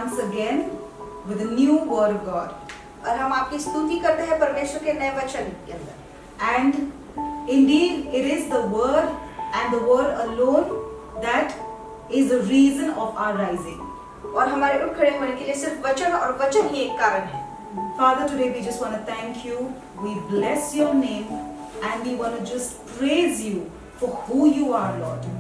once again with a new word of God. और हम आपकी स्तुति करते हैं परमेश्वर के नए वचन के अंदर. And indeed, it is the word and the word alone that is the reason of our rising. और हमारे उठ खड़े होने के लिए सिर्फ वचन और वचन ही एक कारण है. Father, today we just want to thank you. We bless your name and we want to just praise you for who you are, Lord.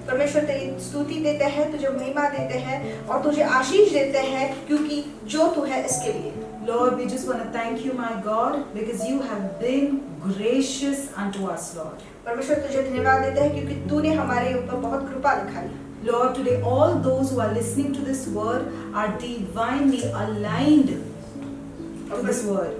परमेश्वर तेरी स्तुति देते हैं, तुझे महिमा देते हैं और तुझे आशीष देते हैं क्योंकि जो तू है इसके लिए. Lord, we just want to thank you, my God, because you have been gracious unto us, Lord. परमेश्वर तुझे धन्यवाद देते हैं क्योंकि तूने हमारे ऊपर बहुत कृपा दिखाई. Lord, today all those who are listening to this word are divinely aligned to this word.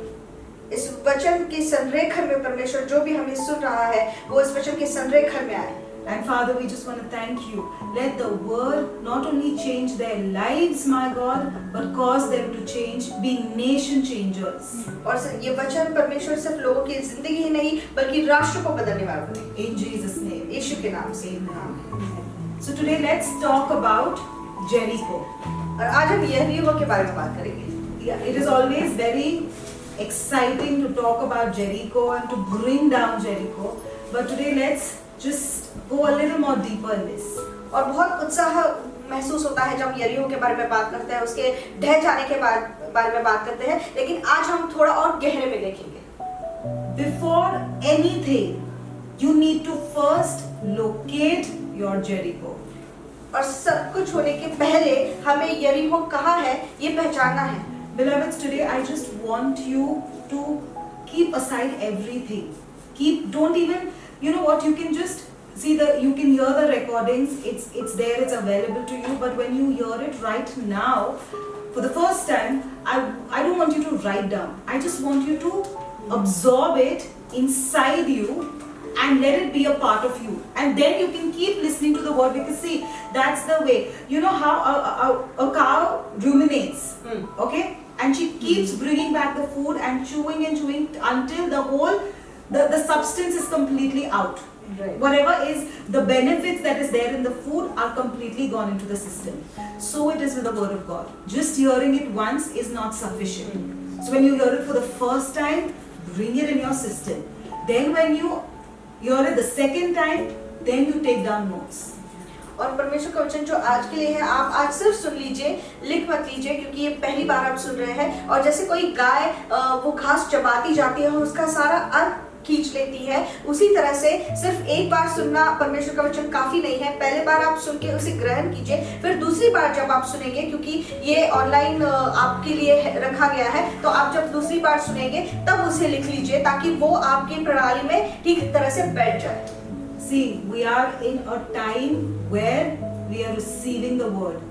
इस वचन के संरेखन में परमेश्वर जो भी हमें सुन रहा है वो इस वचन के संरेखन में आए. And Father, we just want to thank you. Let the word not only change their lives, my God, but cause them to change, be nation changers. और ये वचन परमेश्वर सिर्फ लोगों की जिंदगी ही नहीं बल्कि राष्ट्र को बदलने वाला बने. In Jesus' name. यीशु के नाम से. So today let's talk about Jericho. और आज हम यरीहो के बारे में बात करेंगे. Yeah, it is always very exciting to talk about Jericho and to bring down Jericho. But today let's just go a little more deeper in this. और बहुत उत्साह महसूस होता है जब यरीहो के बारे में बात करते हैं, उसके ढह जाने के बारे में बात करते हैं, लेकिन आज हम थोड़ा और गहरे में देखेंगे. Before anything, you need to first locate your Jericho. और सब कुछ होने के पहले हमें यरीहो कहाँ है ये पहचानना है. Beloveds, today I just want you to keep aside everything. Don't even, you know what, you can just you can hear the recordings, it's there, it's available to you, but when you hear it right now, for the first time, I don't want you to write down. I just want you to absorb it inside you and let it be a part of you. And then you can keep listening to the word, because see, that's the way. You know how a cow ruminates, okay? And she keeps bringing back the food and chewing until the substance is completely out. Right. Whatever is the benefits that is there in the food are completely gone into the system. So it is with the word of God. Just hearing it once is not sufficient. So when you hear it for the first time, bring it in your system. Then when you hear it the second time, then you take down notes. और परमेश्वर का वचन जो आज के लिए है, आप आज सिर्फ सुन लीजिए, लिख मत लीजिए, क्योंकि ये पहली बार आप सुन रहे हैं. और जैसे कोई गाय वो घास चबाती जाती है और उसका सारा अर्थ खींच लेती है, उसी तरह से सिर्फ एक बार सुनना परमेश्वर का वचन काफी नहीं है. पहले बार आप सुन के उसे ग्रहण कीजिए, फिर दूसरी बार जब आप सुनेंगे, क्योंकि ये ऑनलाइन आपके लिए रखा गया है, तो आप जब दूसरी बार सुनेंगे तब उसे लिख लीजिए ताकि वो आपकी प्रणाली में ठीक तरह से बैठ जाए. See, we are in a time where we are receiving the word.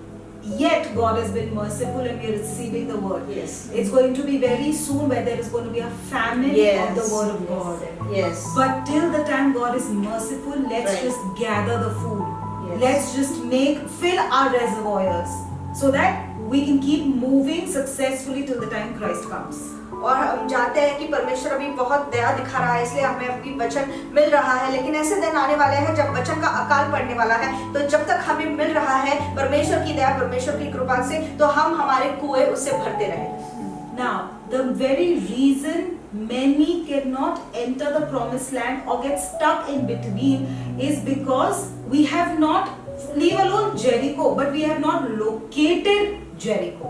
Yet God has been merciful and we are receiving the word. Yes. It's going to be very soon where there is going to be a famine of the word of God. Yes. But till the time God is merciful, let's Right. just gather the food. Yes. Let's just fill our reservoirs so that we can keep moving successfully till the time Christ comes. और हम जानते हैं कि परमेश्वर अभी बहुत दया दिखा रहा है, इसलिए हमें अभी वचन मिल रहा है, लेकिन ऐसे दिन आने वाले हैं जब वचन का अकाल पड़ने वाला है. तो जब तक हमें मिल रहा है परमेश्वर की दया, परमेश्वर की कृपा से, तो हम हमारे कुएं उससे भरते रहें. Now, the very reason many cannot enter the promised land or get stuck in between is because we have not, leave alone Jericho, but we have not located Jericho.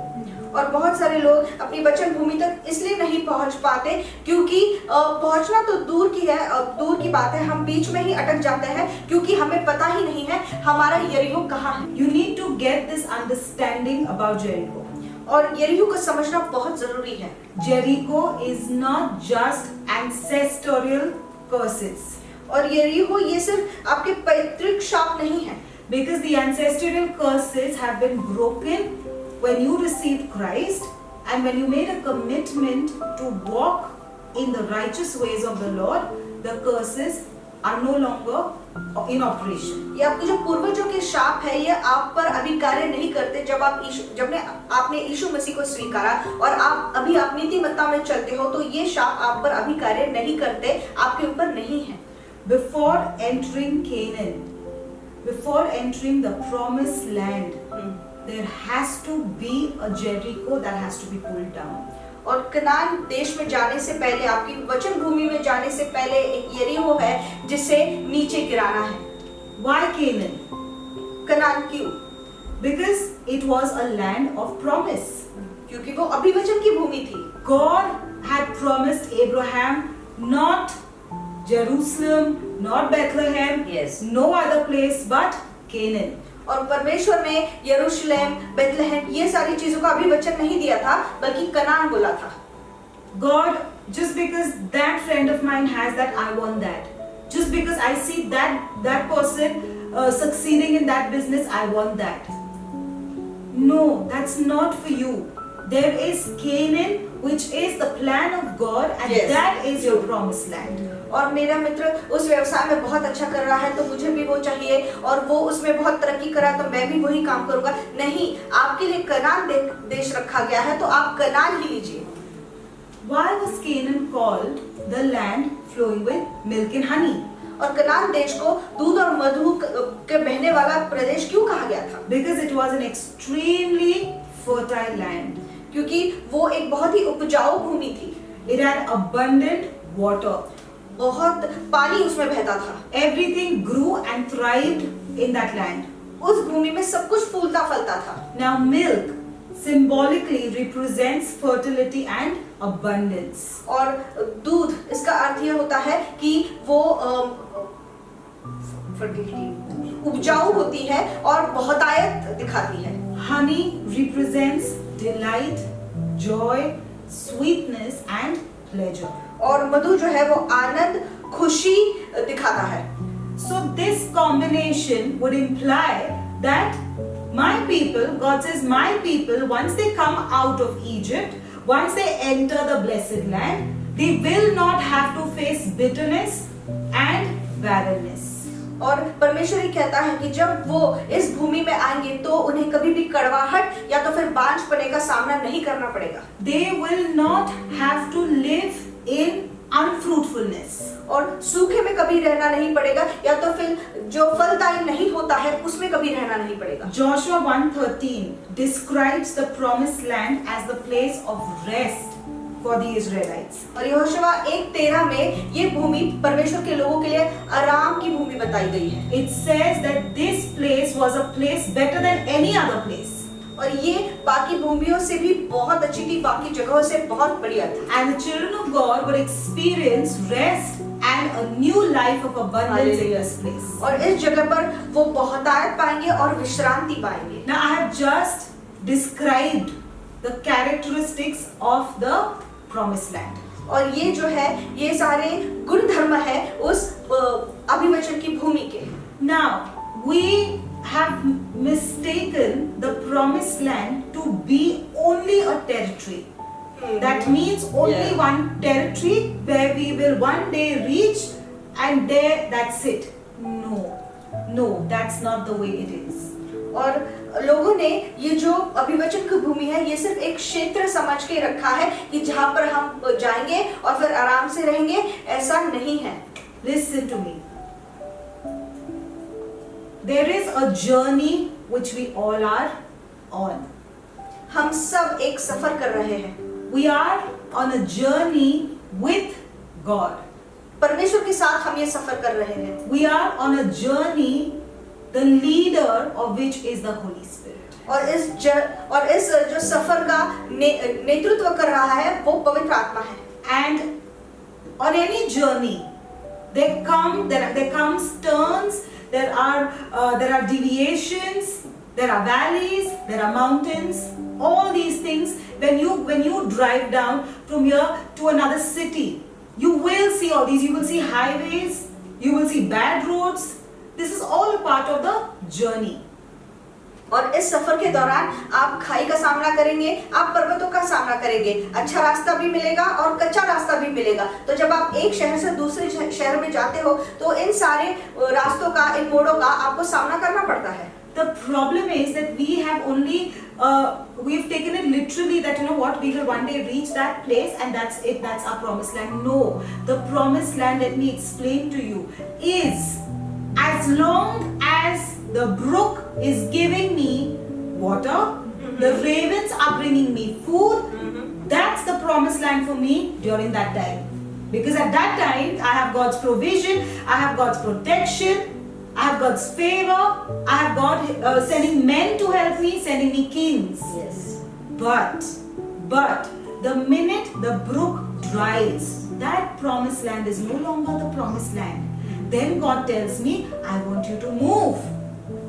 और बहुत सारे लोग अपनी वचन भूमि तक इसलिए नहीं पहुंच पाते क्योंकि पहुंचना तो दूर की है, दूर की बात है, हम बीच में ही अटक जाते हैं क्योंकि हमें पता ही नहीं है हमारा यरीहो कहाँ है. You need to get this understanding about Jericho. और यरीहो को समझना बहुत जरूरी है. Jericho is not just ancestral curses. और यरीहो ये सिर्फ आपके पैतृक शाप नहीं है. Because the ancestral curses have been broken when you received Christ and when you made a commitment to walk in the righteous ways of the Lord, the curses are no longer in operation. ये आपके जो पूर्वजों के शाप है, ये आप पर अभी कार्य नहीं करते जब आपने यीशु मसीह को स्वीकारा और आप अभी आप नीतिमत्ता में चलते हो, तो ये शाप आप पर अभी कार्य नहीं करते, आपके ऊपर नहीं है. Before entering Canaan, before entering the promised land, there has to be a Jericho that has to be pulled down. और कनान देश में जाने से पहले, आपकी वचन भूमि में जाने से पहले एक यरीहो है जिसे नीचे गिराना है। Why Canaan? कनान क्यों? Because it was a land of promise. क्योंकि वो अभिवचन की भूमि थी। God had promised Abraham not Jerusalem, not Bethlehem, Yes. no other place but Canaan. और परमेश्वर ने यरूशलेम, बेथलेहम ये सारी चीजों का अभिवचन नहीं दिया था, बल्कि कनान बोला था। God, just because that friend of mine has that, I want that. Just because I see that person succeeding in that business, I want that. No, that's not for you. There is Canaan, which is the plan of God, and Yes. that is your promised land. और मेरा मित्र उस व्यवसाय में बहुत अच्छा कर रहा है तो मुझे भी वो चाहिए, और वो उसमें बहुत तरक्की करा तो मैं भी वही काम करूंगा। नहीं, आपके लिए कनान देश रखा गया है, तो आप कनान ही लीजिए। Why was Canaan called the land flowing with milk and honey? और कनान देश को दूध और मधु के बहने वाला प्रदेश क्यों कहा गया था? Because it was an extremely fertile land. क्योंकि वो एक बहुत ही उपजाऊ भूमि थी। It had abundant water. बहुत पानी उसमें बहता था। Everything grew and thrived in that land. उस भूमि में सब कुछ फूलता फलता था। Now milk symbolically represents fertility and abundance. और दूध, इसका अर्थ यह होता है कि वो उपजाऊ होती है और बहुतायत दिखाती है। Honey represents delight, joy, sweetness and pleasure. और मधु जो है वो आनंद, खुशी दिखाता है। So this combination would imply that my people, God says my people, once they come out of Egypt, once they enter the blessed land, they will not have to face bitterness and barrenness. और परमेश्वर ही कहता है कि जब वो इस भूमि में आएंगे तो उन्हें कभी भी कड़वाहट या तो फिर बांझपने का सामना नहीं करना पड़ेगा। They will not have to live in unfruitfulness. और सूखे में कभी रहना नहीं पड़ेगा, या तो फिर जो फलदायी नहीं होता है उसमें कभी रहना नहीं पड़ेगा। Joshua 1:13 describes the promised land as the place of rest for the Israelites. और यहोशुआ 1:13 में ये भूमि परमेश्वर के लोगों के लिए आराम की भूमि बताई गई है। It says that this place was a place better than any other place. और ये बाकी भूमियों से भी बहुत अच्छी थी, बाकी जगहों से बहुत बढ़िया थी। And the children of God would experience rest and a new life of abundance in this place. और इस जगह पर वो बहुतायत पाएंगे और विश्रांति पाएंगे। Now I have just described the characteristics of the promised land. और ये जो है ये सारे गुण धर्म है उस अभिवचन की भूमि के। Now we have mistaken the promised land to be only a territory. That means only one territory where we will one day reach and there that's it. No, that's not the way it is. और लोगों ने ये जो अभिवचन की भूमि है ये सिर्फ एक क्षेत्र समझ के रखा है कि जहाँ पर हम जाएंगे और फिर आराम से रहेंगे, ऐसा नहीं है। Listen to me. There is a journey which we all are on. हम सब एक सफर कर रहे हैं। We are on a journey with God. परमेश्वर के साथ हम ये सफर कर रहे हैं। We are on a journey, the leader of which is the Holy Spirit. और इस जो सफर का नेतृत्व कर रहा है वो पवित्र आत्मा है। And on any journey, there comes turns, there are deviations, there are valleys, there are mountains. All these things, when you drive down from here to another city, you will see all these. You will see highways, you will see bad roads. This is all a part of the journey. और इस सफर के दौरान आप खाई का सामना करेंगे, आप पर्वतों का सामना करेंगे, अच्छा रास्ता भी मिलेगा और कच्चा रास्ता भी मिलेगा। तो जब आप एक शहर से दूसरे शहर में जाते हो तो इन सारे रास्तों का, इन मोड़ों का आपको सामना करना पड़ता है। The problem is that we have only we've taken it literally that we will one day reach that place and that's it, that's our promised land. No, the promised land, let me explain to you, is as long as the brook is giving me water. The ravens are bringing me food. That's the promised land for me during that time. Because at that time, I have God's provision, I have God's protection, I have God's favor, I have God sending men to help me, sending me kings. Yes. But the minute the brook dries, that promised land is no longer the promised land. Then God tells me, I want you to move.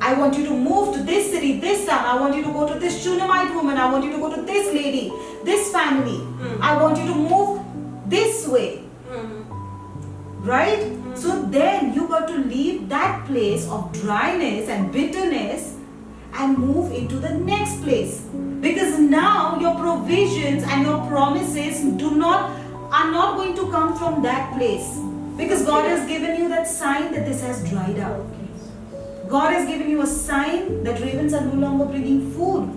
I want you to move to this city, this town. I want you to go to this Shunammite woman. I want you to go to this lady, this family. I want you to move this way. Right? So then you got to leave that place of dryness and bitterness and move into the next place. Because now your provisions and your promises are not going to come from that place. Because God has given you that sign that this has dried up. God has given you a sign that ravens are no longer bringing food.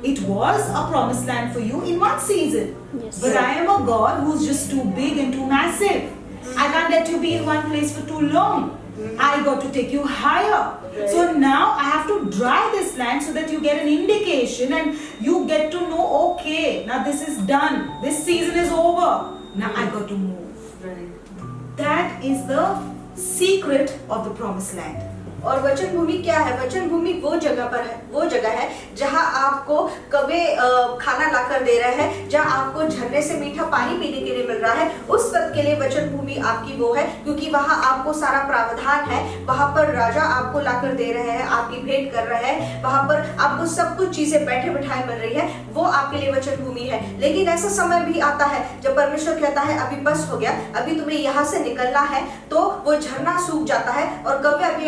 It was a promised land for you in one season. Yes. But I am a God who's just too big and too massive. I can't let you be in one place for too long. I got to take you higher. Right. So now I have to dry this land so that you get an indication and you get to know, okay, now this is done. This season is over. Now I got to move. Right. That is the secret of the promised land. और वचन भूमि क्या है? वचन भूमि वो जगह है जहाँ आपको कवे खाना लाकर दे रहा है, जहाँ आपको झरने से मीठा पानी पीने के लिए मिल रहा है। उस वक्त के लिए वचन भूमि आपकी वो है, क्योंकि वहाँ आपको सारा प्रावधान है। वहाँ पर राजा आपको लाकर दे रहे हैं, आपकी भेंट कर रहा है, वहाँ पर आपको सब कुछ चीजें बैठे बिठाए मिल रही है, वो आपके लिए वचन भूमि है। लेकिन ऐसा समय भी आता है जब परमेश्वर कहता है अभी बस हो गया, अभी तुम्हें यहाँ से निकलना है, तो वो झरना सूख जाता है और कभी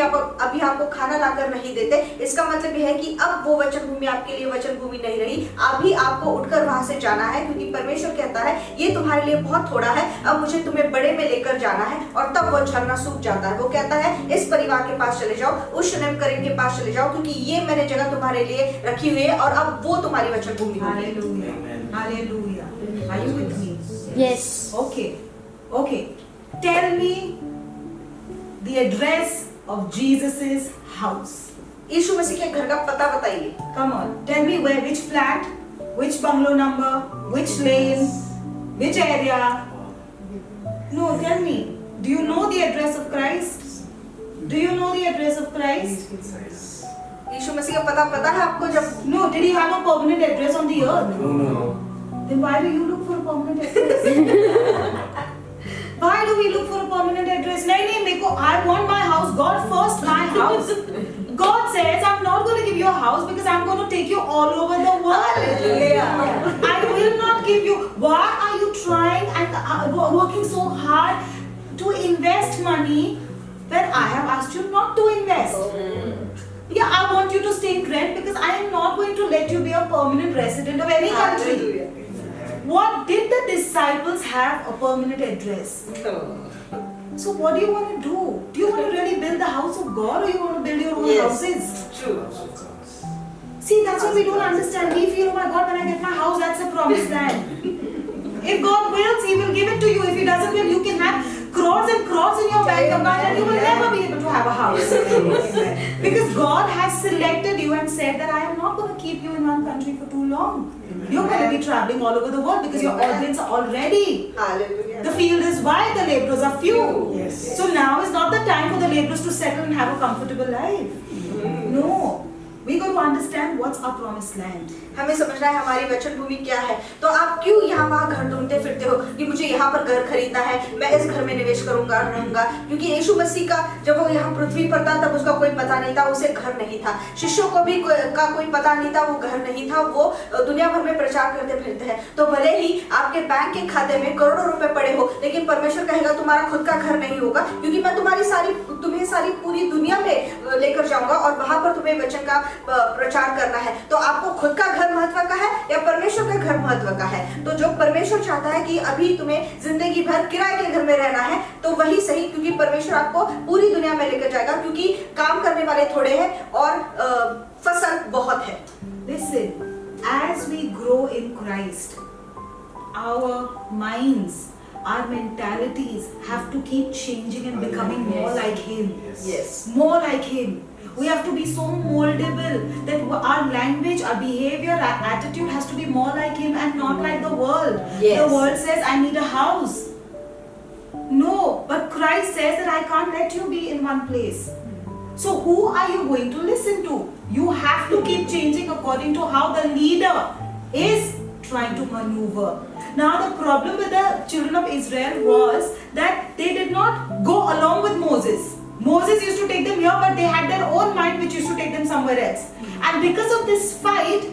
अभी आपको खाना लाकर नहीं देते। इसका मतलब यह है कि अब वो वचन भूमि आपके लिए वचन भूमि नहीं रही, अभी आपको उठकर वहां से जाना है, क्योंकि परमेश्वर कहता है ये तुम्हारे लिए बहुत थोड़ा है, अब मुझे तुम्हें बड़े में लेकर जाना है। और तब वो झरना सूख जाता है। वो कहता है इस परिवार के पास चले जाओ, उस शूनेम करीम के पास चले जाओ, क्योंकि ये मैंने जगह तुम्हारे लिए रखी हुई है और अब वो तुम्हारी वचन भूमि होगी। Hallelujah. Hallelujah. Are you with me? Yes. Okay. Tell me the address of Jesus's house. यीशु मसीह के घर का पता बताइए। Come on. Tell me where, which flat, which bungalow number, which lane, which area. No, tell me. Do you know the address of Christ? Do you know the address of Christ? यीशु मसीह का पता है आपको? जब No, did he have a permanent address on the earth? No. Then why do you look for a permanent address? Why do we look for a permanent address? नहीं मेरे को I want my house. God first my house. God says I'm not going to give you a house because I'm going to take you all over the world. Hallelujah. I will not give you. Why are you trying and working so hard to invest money when I have asked you not to invest? Yeah, I want you to stay in Crete because I am not going to let you be a permanent resident of any country. Hallelujah. What did the disciples have a permanent address? So what do you want to do? Do you want to really build the house of God or you want to build your own Yes. houses? True. See, that's what we don't understand. We feel, oh my God, when I get my house, that's a promised land. If God wills, He will give it to you. If He doesn't will, you can have crores and crores in your bank account and you will never be able to have a house. Because God has selected you and said that I am not going to keep you in one country for too long. You're going to be traveling all over the world because your audience are already. Hallelujah. The field is wide, the laborers are few. Yes. So now is not the time for the laborers to settle and have a comfortable life. No. We got to understand what's our promised land. हमें समझना है हमारी वचन भूमि क्या है। तो आप क्यों यहाँ वहाँ घर ढूंढते फिरते हो कि मुझे यहाँ पर घर खरीदना है, मैं इस घर में निवेश करूंगा रहूंगा? क्योंकि यीशु मसीह का जब वो यहाँ पृथ्वी पर था तब उसका कोई पता नहीं था, उसे घर नहीं था। शिष्यों को भी का कोई पता नहीं था, वो घर नहीं था, वो दुनिया भर में प्रचार करते फिरते हैं। तो भले ही आपके बैंक के खाते में करोड़ों रुपए पड़े हो, लेकिन परमेश्वर कहेगा तुम्हारा खुद का घर नहीं होगा, क्योंकि मैं तुम्हें सारी पूरी दुनिया में लेकर जाऊंगा और वहां पर तुम्हें वचन का प्रचार करना है। तो आपको खुद का घर महत्व का है या परमेश्वर का घर महत्व का है? तो जो परमेश्वर चाहता है कि अभी तुम्हें जिंदगी भर किराए के घर में रहना है, तो वही सही, क्योंकि परमेश्वर आपको पूरी दुनिया में लेकर जाएगा, क्योंकि काम करने वाले थोड़े हैं और फसल बहुत है। Listen, as we grow in Christ, our minds, our mentalities have to keep changing and becoming more like Him. Yes. More like Him. We have to be so moldable that our language, our behavior, our attitude has to be more like Him and not like the world. Yes. The world says, I need a house. No, but Christ says that I can't let you be in one place. So who are you going to listen to? You have to keep changing according to how the leader is trying to maneuver. Now the problem with the children of Israel was that they did not go along with Moses. Moses used to take them here, but they had their own mind which used to take them somewhere else. And because of this fight,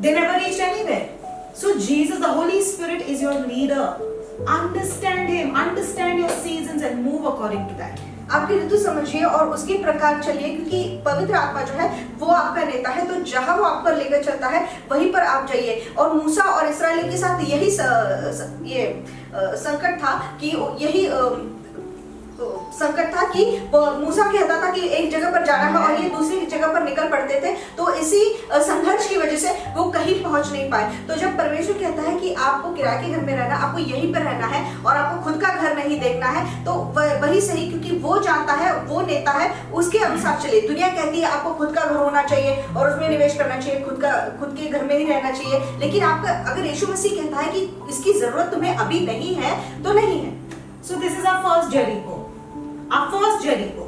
they never reached anywhere. So Jesus, the Holy Spirit, is your leader. Understand Him, understand your seasons and move according to that. आपकी ऋतु समझिए और उसके प्रकार चलिए, क्योंकि पवित्र आत्मा जो है वो आपका नेता है, तो जहां वो आपको लेकर चलता है वहीं पर आप जाइए। और मूसा और इस्राएलियों के साथ यही संकट था कि यही संकट था कि मूसा कहता था कि एक जगह पर जाना है और ये दूसरी जगह पर निकल पड़ते थे, तो इसी संघर्ष की वजह से वो कहीं पहुंच नहीं पाए। तो जब परमेश्वर कहता है कि आपको किराए के घर में रहना, आपको यहीं पर रहना है और आपको खुद का घर नहीं देखना है, तो वही सही, क्योंकि वो जानता है, वो नेता है, उसके अनुसार चले। दुनिया कहती है आपको खुद का घर होना चाहिए और उसमें निवेश करना चाहिए, खुद के घर में ही रहना चाहिए, लेकिन आपका अगर यीशु मसीह कहता है कि इसकी जरूरत तुम्हें अभी नहीं है तो नहीं है। So this is our first Jericho. Our first Jericho.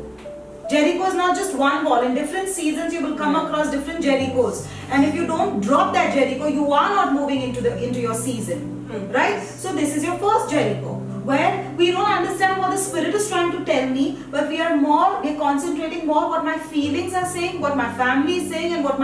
Jericho is not just one wall. In different seasons, you will come across different Jerichos, and if you don't drop that Jericho, you are not moving into your season, right? So this is your first Jericho, where we don't understand what the Spirit is trying to tell me, but we're concentrating more what my feelings are saying, what my family is saying, and what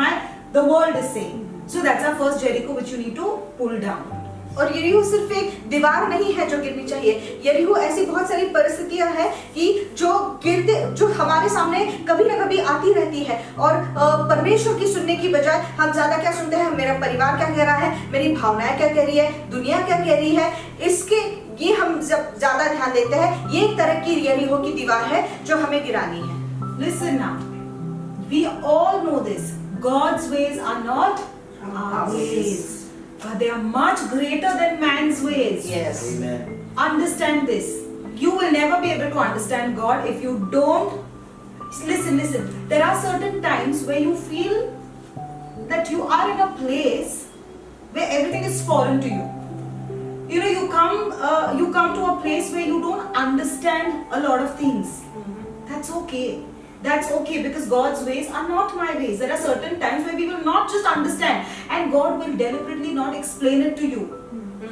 the world is saying. So that's our first Jericho, which you need to pull down. और यरीहो सिर्फ एक दीवार नहीं है जो गिरनी चाहिए। यरीहो ऐसी बहुत सारी परिस्थितियां हैं कि जो हमारे सामने कभी ना कभी आती रहती है, और परमेश्वर की सुनने की बजाय हम ज्यादा क्या सुनते हैं, मेरा परिवार क्या कह रहा है, मेरी भावनाएं क्या कह रही है, दुनिया क्या कह रही है, ये हम जब ज्यादा ध्यान देते हैं, ये एक तरह की यरीहो की दीवार है जो हमें गिरानी है। Listen now, we all know this. God's ways are not our ways. But they are much greater than man's ways. Yes. Amen. Understand this. You will never be able to understand God if you don't. Listen. There are certain times where you feel that you are in a place where everything is foreign to you. You know, you come to a place where you don't understand a lot of things. That's okay. That's okay, because God's ways are not my ways. There are certain times where we will not just understand, and God will deliberately not explain it to you,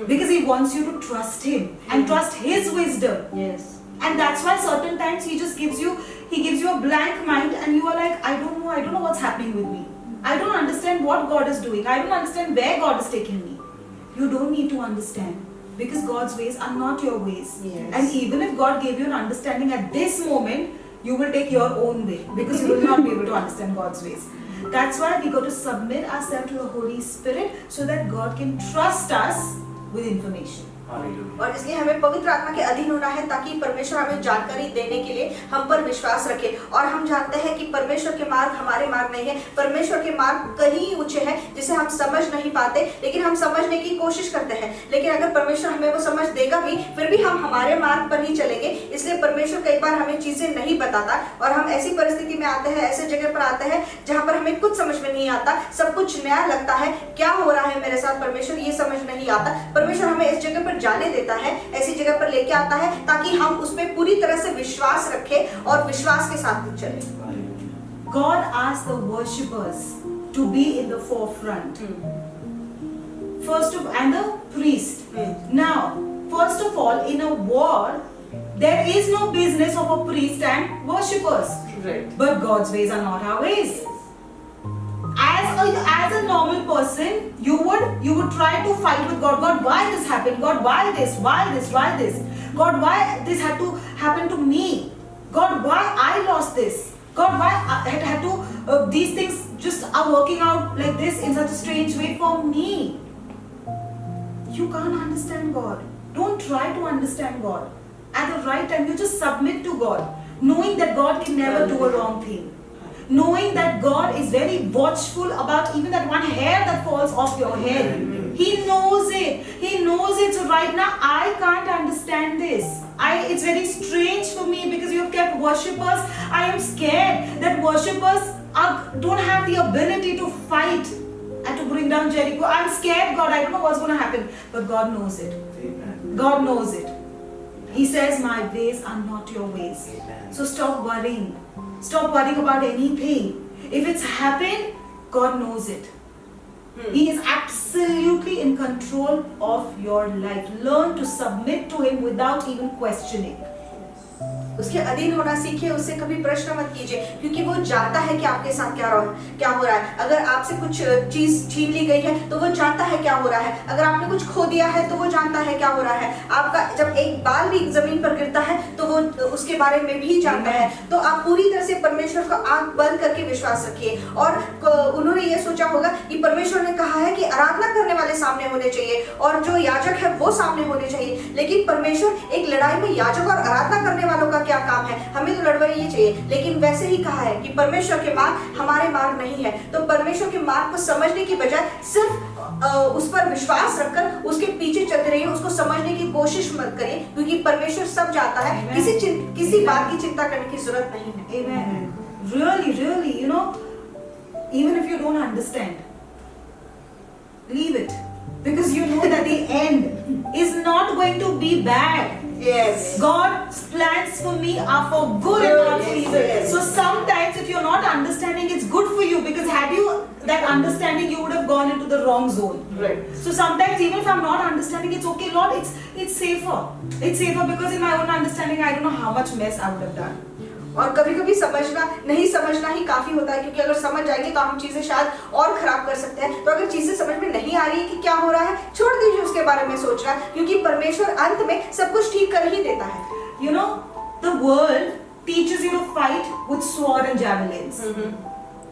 because He wants you to trust Him and trust His wisdom. Yes. And that's why certain times He gives you a blank mind, and you are like, I don't know what's happening with me. I don't understand what God is doing. I don't understand where God is taking me. You don't need to understand, because God's ways are not your ways. Yes. And even if God gave you an understanding at this moment, you will take your own way, because you will not be able to understand God's ways. That's why we got to submit ourselves to the Holy Spirit, so that God can trust us with information. और इसलिए हमें पवित्र आत्मा के अधीन होना है, ताकि परमेश्वर हमें जानकारी देने के लिए हम पर विश्वास रखे। और हम जानते हैं कि परमेश्वर के मार्ग हमारे मार्ग नहीं है, परमेश्वर के मार्ग कहीं ऊंचे हैं जिसे हम समझ नहीं पाते, लेकिन हम समझने की कोशिश करते हैं। लेकिन अगर परमेश्वर हमें वो समझ देगा भी, फिर भी हम हमारे मार्ग पर ही चलेंगे। इसलिए परमेश्वर कई बार हमें चीजें नहीं बताता, और हम ऐसी परिस्थिति में आते हैं, ऐसे जगह पर आते हैं जहाँ पर हमें कुछ समझ में नहीं आता, सब कुछ नया लगता है, क्या हो रहा है मेरे साथ परमेश्वर, ये समझ नहीं आता। परमेश्वर हमें इस जगह पर जाने देता है, ऐसी जगह पर लेके आता है, ताकि हम उसमें पूरी तरह से विश्वास रखें और विश्वास के साथ चलें। God asked the worshippers to be in the forefront. And the priest. Now, first of all, in a war, there is no business of a priest and worshippers. Right. But God's ways are not our ways. As a normal person, you would try to fight with God. God, why this happened? God, why this? Why this? Why this? God, why this had to happen to me? God, why I lost this? God, why I had to these things just are working out like this in such a strange way for me? You can't understand God. Don't try to understand God. At the right time, you just submit to God, knowing that God can never do a wrong thing. Knowing that God is very watchful about even that one hair that falls off your head. He knows it. He knows it. So right now I can't understand this. It's very strange for me because you have kept worshippers. I am scared that worshippers don't have the ability to fight and to bring down Jericho. I'm scared, God. I don't know what's going to happen. But God knows it. Amen. God knows it. He says, my ways are not your ways. Amen. So stop worrying. Stop worrying about anything. If it's happened, God knows it. He is absolutely in control of your life. Learn to submit to Him without even questioning. उसके अधीन होना सीखिए, उससे कभी प्रश्न मत कीजिए, क्योंकि वो जानता है कि आपके साथ क्या हो रहा है। अगर आपसे कुछ चीज छीन ली गई है तो वो जानता है क्या हो रहा है। अगर आपने कुछ खो दिया है तो वो जानता है क्या हो रहा है। आपका जब एक बाल भी जमीन पर गिरता है तो वो उसके बारे में भी जानता है। तो आप पूरी तरह से परमेश्वर को आंख बंद करके विश्वास रखिए। और उन्होंने ये सोचा होगा कि परमेश्वर ने कहा है कि आराधना करने वाले सामने होने चाहिए और जो याजक है वो सामने होने चाहिए। लेकिन परमेश्वर एक लड़ाई में याजक और आराधना करने वालों का क्या काम है, हमें तो लड़वाई चाहिए। लेकिन वैसे ही कहा है कि परमेश्वर के मार्ग हमारे मार्ग नहीं है। तो परमेश्वर के मार्ग को समझने की बजाय सिर्फ उस पर विश्वास रखकर उसके पीछे चलते रहिए, उसको समझने की कोशिश मत करिए, क्योंकि परमेश्वर सब जानता है। किसी बात की चिंता करने की जरूरत नहीं है। Amen. Really, you know, even if you don't understand, leave it. Because you know that the end is not going to be bad. Yes. God's plans for me are for good and not for evil. Yes. So sometimes if you're not understanding, it's good for you, because had you that understanding, you would have gone into the wrong zone. Right. So sometimes even if I'm not understanding, it's okay, Lord, it's safer. It's safer because in my own understanding, I don't know how much mess I would have done. और कभी-कभी नहीं समझना ही काफी होता है, क्योंकि अगर समझ जाएंगे तो हम चीजें शायद और खराब कर सकते हैं। तो अगर चीजें समझ में नहीं आ रही है कि क्या हो रहा है, छोड़ दीजिए उसके बारे में सोचना, क्योंकि परमेश्वर अंत में सब कुछ ठीक कर ही देता है। You know, the world teaches you to fight with sword and javelins.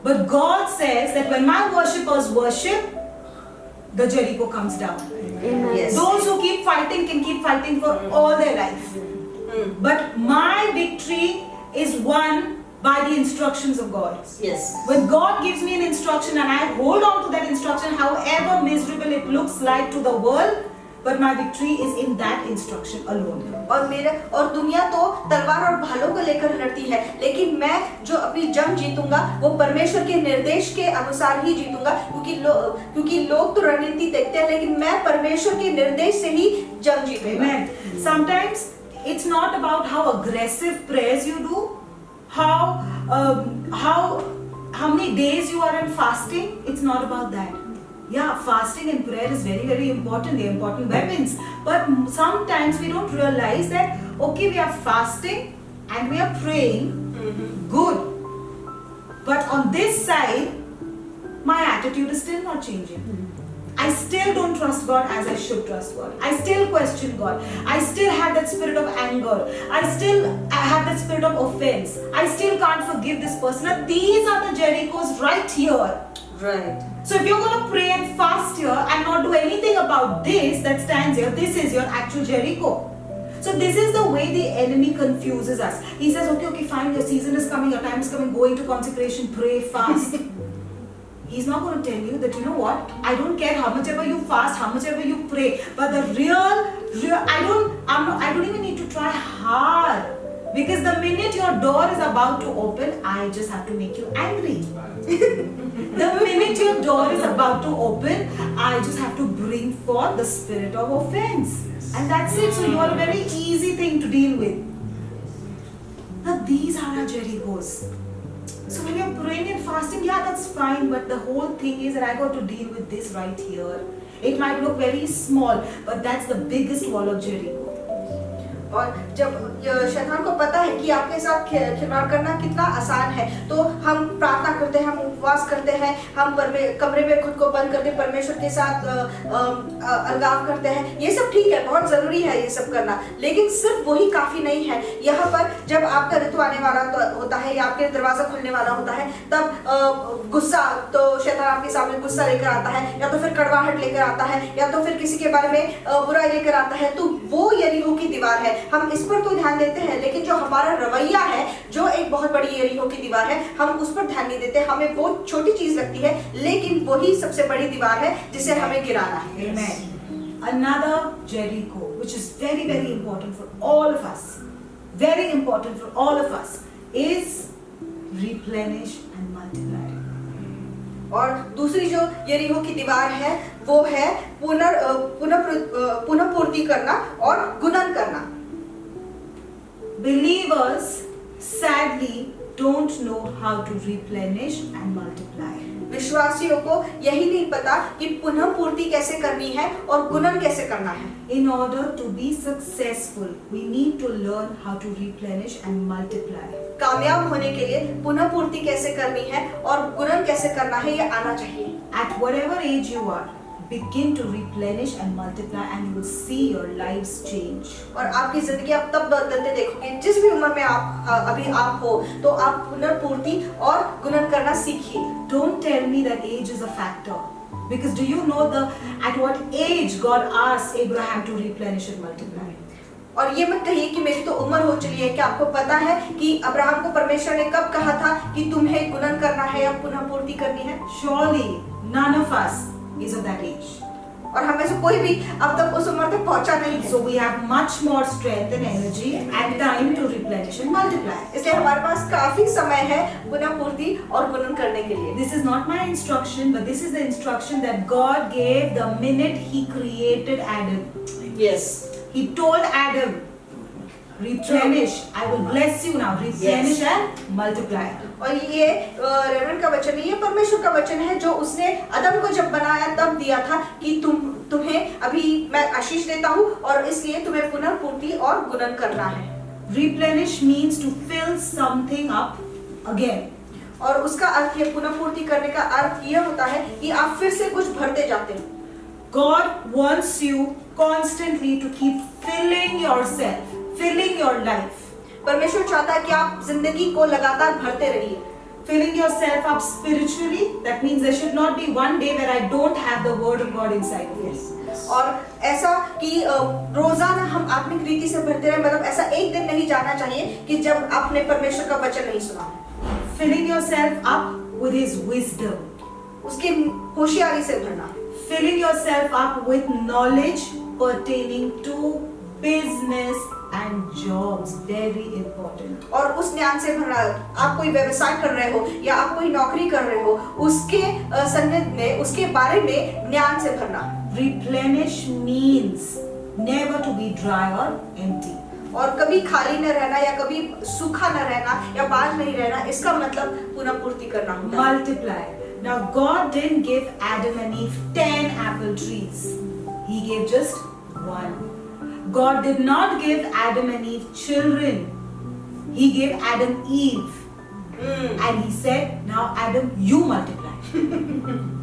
But God says that when my worshippers worship, the Jericho comes down. Yes. Those who keep fighting can keep fighting for all their life. But my victory is won by the instructions of God. Yes. When God gives me an instruction and I hold on to that instruction, however miserable it looks like to the world, but my victory is in that instruction alone. और दुनिया तो तलवार और भालों को लेकर लड़ती है, लेकिन मैं जो अपनी जंग जीतूंगा वो परमेश्वर के निर्देश के अनुसार ही जीतूंगा, क्योंकि लोग तो रणनीति देखते हैं, लेकिन मैं परमेश्वर के निर्देश से ही जंग जीतूंगा। Amen. Sometimes it's not about how aggressive prayers you do, how many days you are in fasting. It's not about that. Yeah, fasting and prayer is very, very important. They're important weapons. But sometimes we don't realize that, okay, we are fasting and we are praying. Good. But on this side, my attitude is still not changing. I still don't trust God as I should trust God. I still question God. I still have that spirit of anger. I still have that spirit of offense. I still can't forgive this person. Now, these are the Jerichos right here. Right. So if you're going to pray and fast here and not do anything about this that stands here, this is your actual Jericho. So this is the way the enemy confuses us. He says, okay, fine, your season is coming, your time is coming, go into consecration, pray, fast. He's not going to tell you that, you know what, I don't care how much ever you fast, how much ever you pray, but the I don't even need to try hard. Because the minute your door is about to open, I just have to make you angry. The minute your door is about to open, I just have to bring forth the spirit of offense. And that's it. So you are a very easy thing to deal with. Now these are our Jerichos. So when you're praying and fasting, yeah, that's fine. But the whole thing is that I got to deal with this right here. It might look very small, but that's the biggest wall of Jericho. और जब शैतान को पता है कि आपके साथ खिलवाड़ करना कितना आसान है, तो हम प्रार्थना करते हैं, हम उपवास करते हैं, हम कमरे में खुद को बंद करके परमेश्वर के साथ अलगाव करते हैं। ये सब ठीक है, बहुत जरूरी है ये सब करना, लेकिन सिर्फ वही काफी नहीं है। यहाँ पर जब आपका ऋतु आने वाला होता है या आपके दरवाजा खुलने वाला होता है, तब गुस्सा, तो शैतान आपके सामने गुस्सा लेकर आता है, या तो फिर कड़वाहट लेकर आता है, या तो फिर किसी के बारे में बुराई लेकर आता है। तो वो यरीहो की दीवार है, हम इस पर तो ध्यान देते हैं, लेकिन जो हमारा रवैया है, जो एक बहुत बड़ी यरीहो की दीवार है, हम उस पर ध्यान नहीं देते। हमें बहुत छोटी चीज लगती है, लेकिन वही सबसे बड़ी दीवार है जिसे हमें गिराना है। Amen. another Jericho, which is very, very important for all of us, very important for all of us, is replenish and multiply. और दूसरी जो यरीहो की दीवार है वो है पुनः पूर्ति करना और गुणन करना. Believers sadly don't know how to replenish and multiply. विश्वासियों को यही नहीं पता कि पुनः पूर्ति कैसे करनी है और गुणन कैसे करना है. In order to be successful, we need to learn how to replenish and multiply. कामयाब होने के लिए पुनः पूर्ति कैसे करनी है और गुणन कैसे करना है ये आना चाहिए. At whatever age you are, begin to replenish and multiply and you will see your lives change. और आपकी जिंदगी आप तब बदलते देखोगे जिस भी उम्र में अभी आप हो तो आप पुनर्पूर्ति और गुणन करना सीखिए. Don't tell me that age is a factor, because do you know at what age God asked Abraham to replenish and multiply? और ये मत कहिए कि मेरी तो उम्र हो चली है. क्या आपको पता है कि अब्राहम को परमेश्वर ने कब कहा था कि तुम्हें गुणन करना है या पुनः पूर्ति करनी है? Surely none of us is of that age. और हमें से कोई भी अब तक उस उम्र तक पहुंचा नहीं है. So we have much more strength and energy and time to replenish and multiply. इसलिए हमारे पास काफी समय है पुनः पूर्ति और गुणन करने के लिए. This is not my instruction, but this is the instruction that God gave the minute He created Adam. Yes. He told Adam, replenish. I will bless you now. Replenish and multiply. और ये Raven का वचन है, ये परमेश्वर का वचन है जो उसने अदम को जब बनाया तब दिया था कि तुम्हें अभी मैं आशीष देता हूँ और इसलिए तुम्हें पुनः पूर्ति और गुणन करना है. Replenish means to fill something up again. और उसका अर्थ है पुनः पूर्ति करने का अर्थ यह होता है कि आप फिर से कुछ भरते जाते हो. God wants you constantly to keep filling yourself, filling your life. परमेश्वर चाहता है कि आप जिंदगी को लगातार भरते रहिए. Filling yourself up spiritually, that means there should not be one day where I don't have the word of God inside me. और ऐसा कि रोजाना हम आत्मिक रीति से भरते रहे, मतलब ऐसा एक दिन नहीं जाना चाहिए कि जब आपने परमेश्वर का वचन नहीं सुना. Filling yourself up with His wisdom. उसकी होशियारी से भरना. Filling yourself up with knowledge pertaining to business and jobs, very important. और उस ज्ञान से भरना. आप कोई व्यवसाय कर रहे हो या आप कोई नौकरी कर रहे हो, उसके संबंध में उसके बारे में ज्ञान से भरना. Replenish means never to be dry or empty. और कभी खाली न रहना या कभी सूखा न रहना या बांझ नहीं रहना, इसका मतलब पुनः पूर्ति करना होता है. Multiply. Now God didn't give Adam and Eve 10 apple trees. He gave just one. God did not give Adam and Eve children. He gave Adam Eve. And He said, now Adam, you multiply.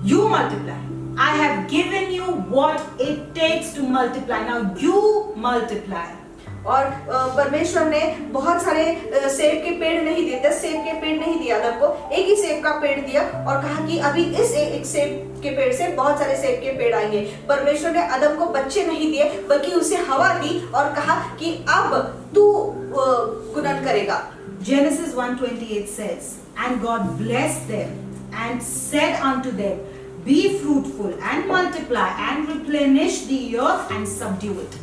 You multiply. I have given you what it takes to multiply. Now you multiply. और परमेश्वर ने बहुत सारे सेब के पेड़ नहीं दिए, 10 सेब के पेड़ नहीं दिया आदम को, एक ही सेब का पेड़ दिया और कहा कि अभी इस एक सेब के पेड़ से बहुत सारे सेब के पेड़ आएंगे. परमेश्वर ने आदम को बच्चे नहीं दिए बल्कि उसे हवा दी और कहा कि अब तू गुणन करेगा. Genesis 1:28 says, and God blessed them and said unto them, be fruitful and multiply and replenish the earth and subdue it.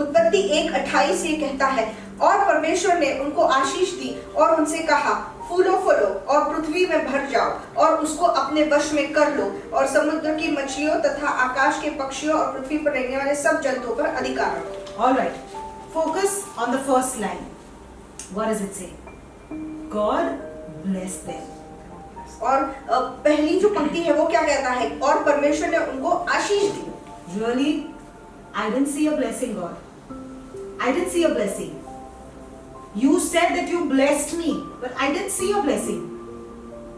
उत्पत्ति 1:28 ये कहता है, और परमेश्वर ने उनको आशीष दी और उनसे कहा, फूलो फलो और पृथ्वी में भर जाओ और उसको अपने वश में कर लो और समुद्र की मछलियों तथा आकाश के पक्षियों और पृथ्वी पर रहने वाले सब जंतुओं पर अधिकार रखो. All right, focus on the first line. What does it say? God bless them. और पहली जो पंक्ति है वो क्या कहता है? और परमेश्वर ने उनको आशीष दी. Really, I didn't see a blessing, God. I didn't see a blessing. You said that you blessed me, but I didn't see a blessing.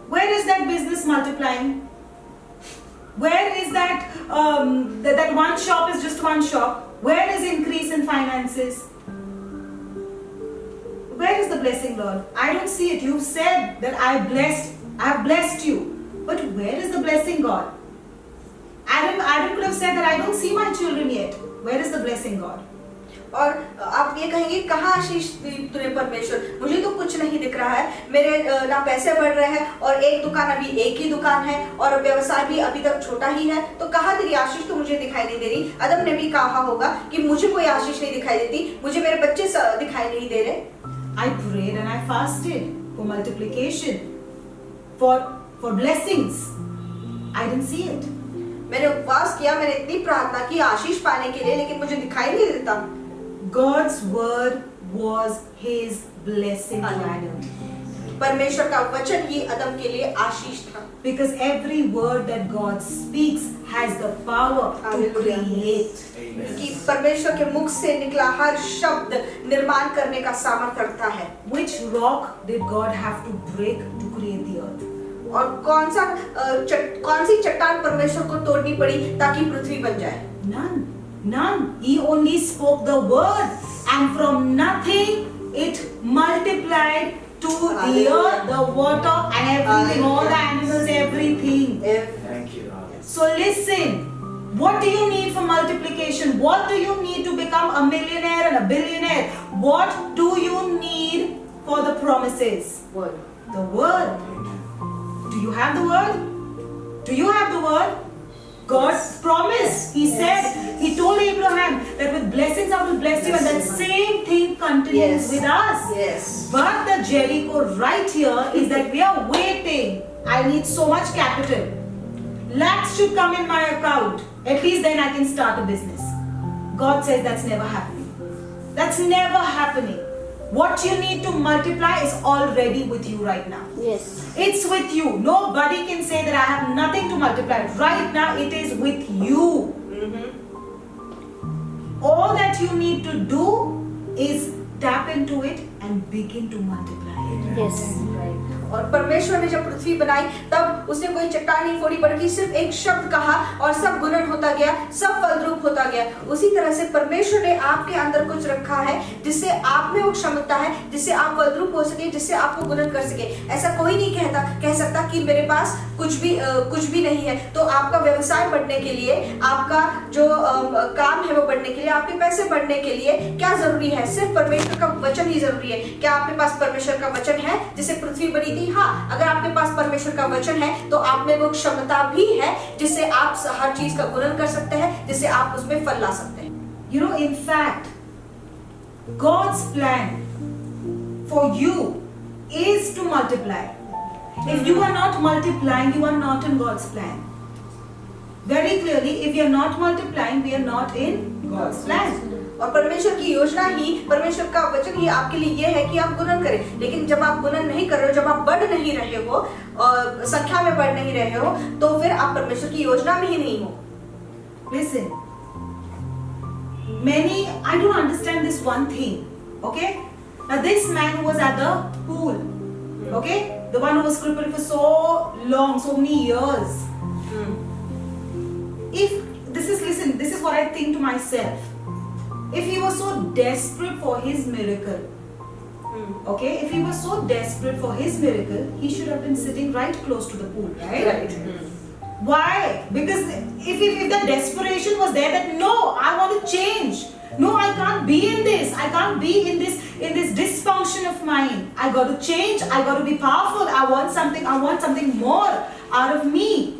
Where is that business multiplying? Where is that that one shop is just one shop? Where is increase in finances? Where is the blessing, Lord? I don't see it. You've said that I have blessed you, but where is the blessing, God? Adam could have said that I don't see my children yet. Where is the blessing, God? और आप ये कहेंगे कहाँ आशीष दी तूने परमेश्वर, मुझे तो कुछ नहीं दिख रहा है, मेरे ना पैसे बढ़ रहे हैं और एक दुकान अभी एक ही दुकान है और व्यवसाय भी अभी तक छोटा ही है, तो कहाँ तेरी आशीष तो मुझे दिखाई नहीं दे रही। आदम ने भी कहा होगा कि मुझे कोई आशीष नहीं दिखाई देती, मुझे मेरे बच्चे दिखाई नहीं दे रहे। I prayed and I fasted for multiplication, for blessings. I didn't see it. मैंने उपवास किया, मैंने इतनी प्रार्थना की आशीष पाने के लिए, लेकिन मुझे दिखाई नहीं देता। God's word was his blessing to Adam. परमेश्वर का वचन ही आदम के लिए आशीष था। Because every word that God speaks has the power to create. क्योंकि परमेश्वर के मुख से निकला हर शब्द निर्माण करने का सामर्थ्य रखता है। Which rock did God have to break to create the earth? और कौन सी चट्टान परमेश्वर को तोड़नी पड़ी ताकि पृथ्वी बन जाए? None. He only spoke the word, and from nothing it multiplied to the earth, the water, and everything, all the animals, everything. Thank you, Lord. So listen, what do you need for multiplication? What do you need to become a millionaire and a billionaire? What do you need for the promises? Word. The word. Do you have the word? Do you have the word? God promised. He said, He told Abraham that with blessings I will bless you, and that same thing continues with us. Yes. But the Jericho right here is that we are waiting. I need so much capital. Lakhs should come in my account. At least then I can start a business. God says that's never happening. That's never happening. What you need to multiply is already with you right now. Yes. It's with you. Nobody can say that I have nothing to multiply. Right now it is with you. All that you need to do is tap into it and begin to multiply it. Yes. और परमेश्वर ने जब पृथ्वी बनाई तब उसने कोई चट्टान नहीं फोड़ी, बल्कि सिर्फ एक शब्द कहा और सब गुणन होता गया, सब फलद्रूप होता गया। उसी तरह से परमेश्वर ने आपके अंदर कुछ रखा है जिससे आप में वो क्षमता है, जिससे आप फलद्रूप हो सके, जिससे आपको गुणन कर सके। ऐसा कोई नहीं कह सकता कि मेरे पास कुछ भी नहीं है। तो आपका व्यवसाय बढ़ने के लिए, आपका जो काम है वो बढ़ने के लिए, आपके पैसे बढ़ने के लिए क्या जरूरी है? सिर्फ परमेश्वर का वचन ही जरूरी है। क्या आपके पास परमेश्वर का वचन है जिससे पृथ्वी बनी थी? हाँ, अगर आपके पास परमेश्वर का वचन है तो आप में वो क्षमता भी है जिससे आप हर चीज का गुणन कर सकते हैं, जिससे आप उसमें फल ला सकते हैं। You know, in fact, God's plan for you is to multiply. If you are not multiplying, you are not in God's plan. Very clearly, if you are not multiplying, we are not in God's plan. और परमेश्वर की योजना ही, परमेश्वर का वचन ही आपके लिए ये है कि आप गुणन करें। लेकिन जब आप गुणन नहीं कर रहे हो, जब आप बढ़ नहीं रहे हो और संख्या में बढ़ नहीं रहे हो, तो फिर आप परमेश्वर की योजना में ही नहीं हो। Listen, I don't understand this one thing, okay? Now this man who was at the pool, okay? The one who was crippled for so long, so many years. Listen, this is what I think to myself. If he was so desperate for his miracle, okay? If he was so desperate for his miracle, he should have been sitting right close to the pool, right? Why? Because if the desperation was there, that no, I want to change. No, I can't be in this. I can't be in this dysfunction of mine. I got to change. I got to be powerful. I want something more out of me.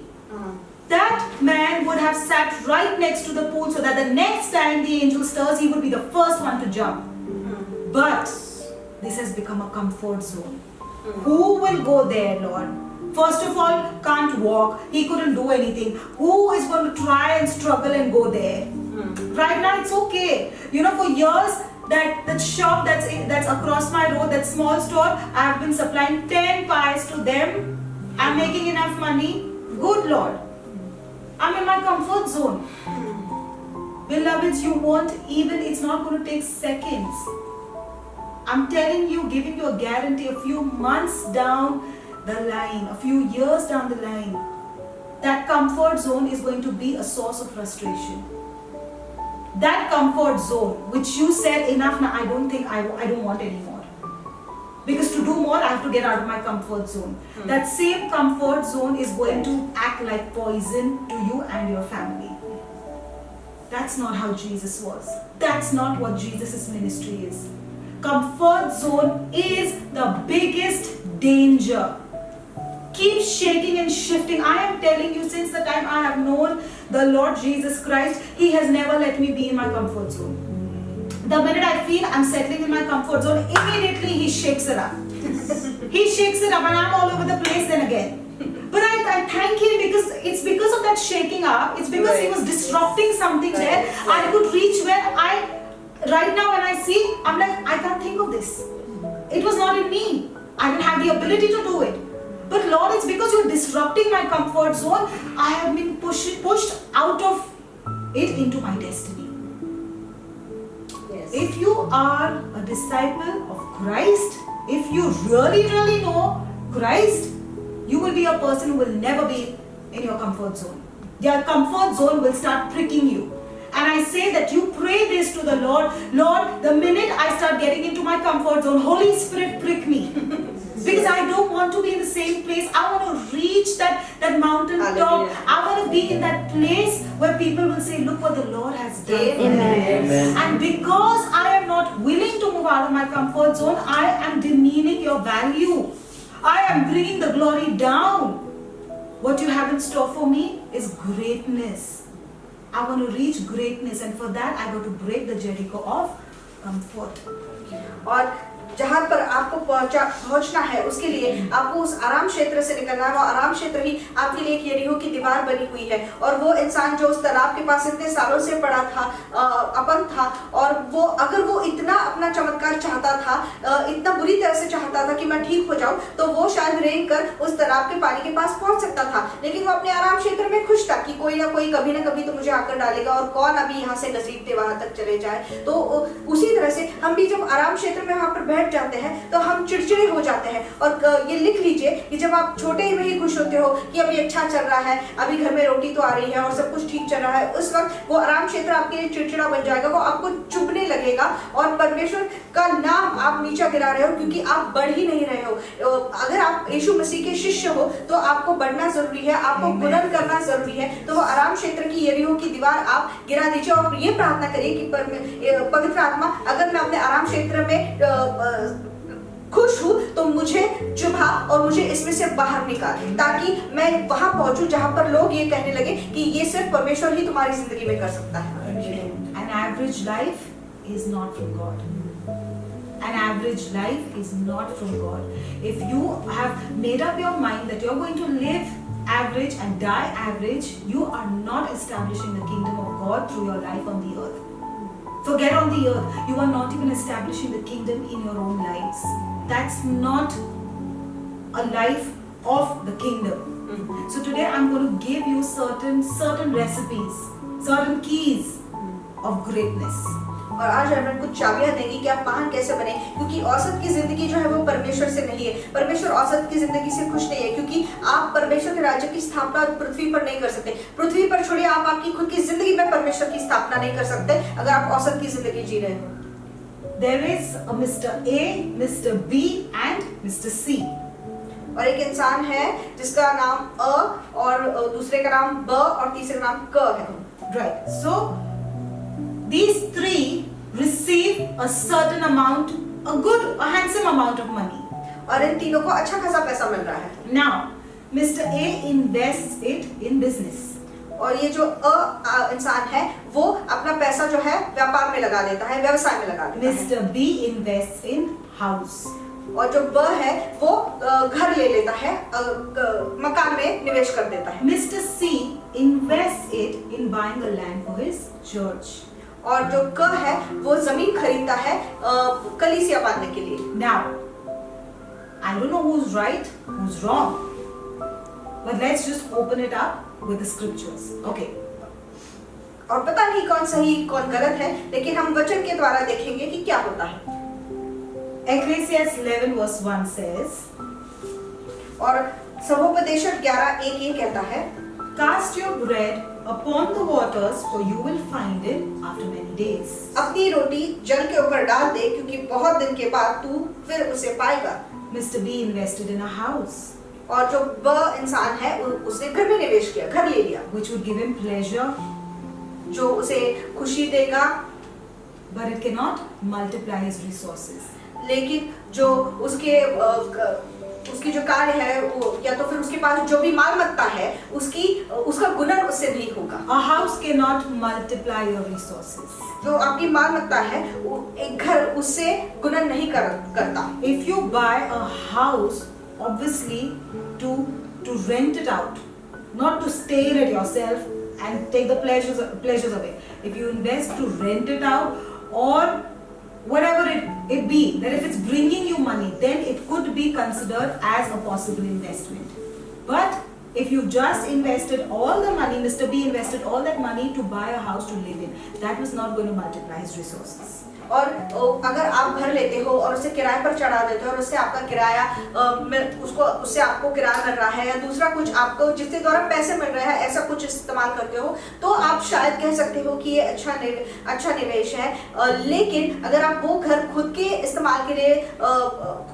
That man would have sat right next to the pool so that the next time the angel stirs, he would be the first one to jump. But this has become a comfort zone. Who will go there, Lord? First of all, can't walk. He couldn't do anything. Who is going to try and struggle and go there? Right now, it's okay. You know, for years, that shop that's across my road, that small store, I've been supplying 10 pies to them. I'm making enough money. Good Lord. I'm in my comfort zone. Beloveds, it's not going to take seconds. I'm telling you, giving you a guarantee, a few months down the line, a few years down the line, that comfort zone is going to be a source of frustration. That comfort zone, which you said enough now, I don't want anymore. Because to do more, I have to get out of my comfort zone. That same comfort zone is going to act like poison to you and your family. That's not how Jesus was. That's not what Jesus' ministry is. Comfort zone is the biggest danger. Keep shaking and shifting. I am telling you, since the time I have known the Lord Jesus Christ, He has never let me be in my comfort zone. The minute I feel I'm settling in my comfort zone, immediately He shakes it up. He shakes it up and I'm all over the place then again. But I thank Him because it's because of that shaking up. It's because He was disrupting something there. I could reach where right now when I see, I'm like, I can't think of this. It was not in me. I didn't have the ability to do it. But Lord, it's because you're disrupting my comfort zone. I have been pushed out of it into my destiny. Yes. If you are a disciple of Christ, if you really know Christ, you will be a person who will never be in your comfort zone. Your comfort zone will start pricking you. And I say that you pray this to the Lord. Lord, the minute I start getting into my comfort zone, Holy Spirit prick me. Because I don't want to be in the same place. I want to reach that mountain top. I want to be in that place where people will say, look what the Lord has done. Amen. And because I am not willing to move out of my comfort zone, I am demeaning your value. I am bringing the glory down. What you have in store for me is greatness. I want to reach greatness, and for that I got to break the Jericho of comfort. और जहाँ पर आपको पहुँचना है उसके लिए आपको उस आराम क्षेत्र से निकलना है। वो आराम क्षेत्र ही आपके लिए एक यरीहो की दीवार बनी हुई है। और वो इंसान जो उस तालाब के पास इतने सालों से पड़ा था, अपन था, और वो अगर वो इतना अपना चमत्कार चाहता था, इतना बुरी तरह से चाहता था कि मैं ठीक हो जाऊं, तो वो शायद रेंग कर उस तालाब के पानी के पास पहुंच सकता था। लेकिन वो अपने आराम क्षेत्र में खुश था कि कोई ना कोई कभी ना कभी तो मुझे आकर डालेगा, और कौन अभी यहाँ से घसीटते वहां तक चले जाए। तो उसी तरह से हम भी जब आराम क्षेत्र में वहां पर बैठ जाते हैं तो हम चिड़चिड़े हो जाते हैं। और ये लिख लीजिए कि जब आप छोटे ही में ही खुश होते हो कि अभी अच्छा चल रहा है, अभी घर में रोटी तो आ रही है और सब कुछ ठीक चल रहा है, उस वक्त वो आराम क्षेत्र आपके लिए चिड़चिड़ा बन जाएगा, वो आपको चुभने लगेगा और परमेश्वर का नाम आप नीचा गिरा रहे हो, क्योंकि आप बढ़ ही नहीं रहे हो। अगर आप यीशु मसीह के शिष्य हो तो आपको बढ़ना जरूरी है, आपको बुलंद करना जरूरी है। तो वो आराम क्षेत्र की यरीहो की दीवार आप गिरा दीजिए और ये प्रार्थना करिए कि पवित्र आत्मा, अगर मैं अपने आराम क्षेत्र में खुश हूँ तो मुझे चुभा और मुझे इसमें से बाहर निकाल, ताकि मैं वहां पहुंचूं जहां पर लोग ये कहने लगे कि ये सिर्फ परमेश्वर ही तुम्हारी जिंदगी में कर सकता है। An average life is not from God. An average life is not from God. If you have made up your mind that you're going to live average and die average, you are not establishing the kingdom of God through your life on the earth. Forget on the earth. You are not even establishing the kingdom in your own lives. That's not a life of the kingdom. So today I'm going to give you certain recipes, certain keys of greatness. और आज हम कुछ चाबियां देंगे कि आप महान कैसे बने, क्योंकि औसत की जिंदगी जो है वो परमेश्वर से नहीं है। परमेश्वर औसत की जिंदगी से खुश नहीं है, क्योंकि आप परमेश्वर के राज्य की स्थापना पृथ्वी पर नहीं कर सकते। पृथ्वी पर छोड़िए, आप आपकी खुद की जिंदगी में परमेश्वर की स्थापना नहीं कर सकते अगर आप औसत की जिंदगी जी रहे हो। There is a Mr. A, Mr. B and Mr. C. और एक इंसान है जिसका नाम अ और दूसरे का नाम ब और तीसरे का नाम क है। Right. So these three receive a certain amount, a handsome amount of money. और इन तीनों को अच्छा खासा पैसा मिल रहा है। Now, Mr. A invests it in business. और ये जो इंसान है वो अपना पैसा जो है व्यापार में लगा देता है, व्यवसाय में लगा देता है। Mr. B invests in house. और जो ब है वो घर ले लेता है, मकान में निवेश कर देता है। Mr. C invests it in buying a land for his church. और जो क है वो जमीन खरीदता है कलीसिया बांधने के लिए। Now, I don't know who's right, who's wrong, but let's just open it up with the scriptures. Okay. और पता नहीं कौन सही कौन गलत है, लेकिन हम वचन के द्वारा देखेंगे कि क्या होता है। Ecclesiastes 11 verse 1 says, और सभोपदेशक 11:1 ये कहता है, Cast your bread upon the waters, for you will find it after many days. अपनी रोटी जल के ऊपर डाल दे, क्योंकि बहुत दिन के बाद तू फिर उसे पाएगा। Mr. B invested in a house, और जो ब इंसान है उसने घर में निवेश किया, घर ले लिया, which would give him pleasure, जो उसे खुशी देगा, but it cannot multiply his resources. लेकिन जो उसकी जो कार्य है वो या तो फिर उसके पास जो भी मालमत्ता है उसका गुणन उससे नहीं होगा। A house cannot multiply your resources. जो आपकी मालमत्ता है वो एक घर उससे गुणन नहीं करता। If you buy a house, obviously to rent it out, not to stay in it yourself and take the pleasures of it. If you invest to rent it out or whatever it be, that if it's bringing you money, then it could be considered as a possible investment. But if you just invested all the money, Mr. B invested all that money to buy a house to live in, that was not going to multiply his resources. और अगर आप घर लेते हो और उसे किराए पर चढ़ा देते हो और उससे आपका किराया उससे आपको किराया मिल रहा है या दूसरा कुछ आपको जिसके द्वारा पैसे मिल रहे हैं, ऐसा कुछ इस्तेमाल करते हो तो आप शायद कह सकते हो कि ये अच्छा निवेश है। लेकिन अगर आप वो घर खुद के इस्तेमाल के लिए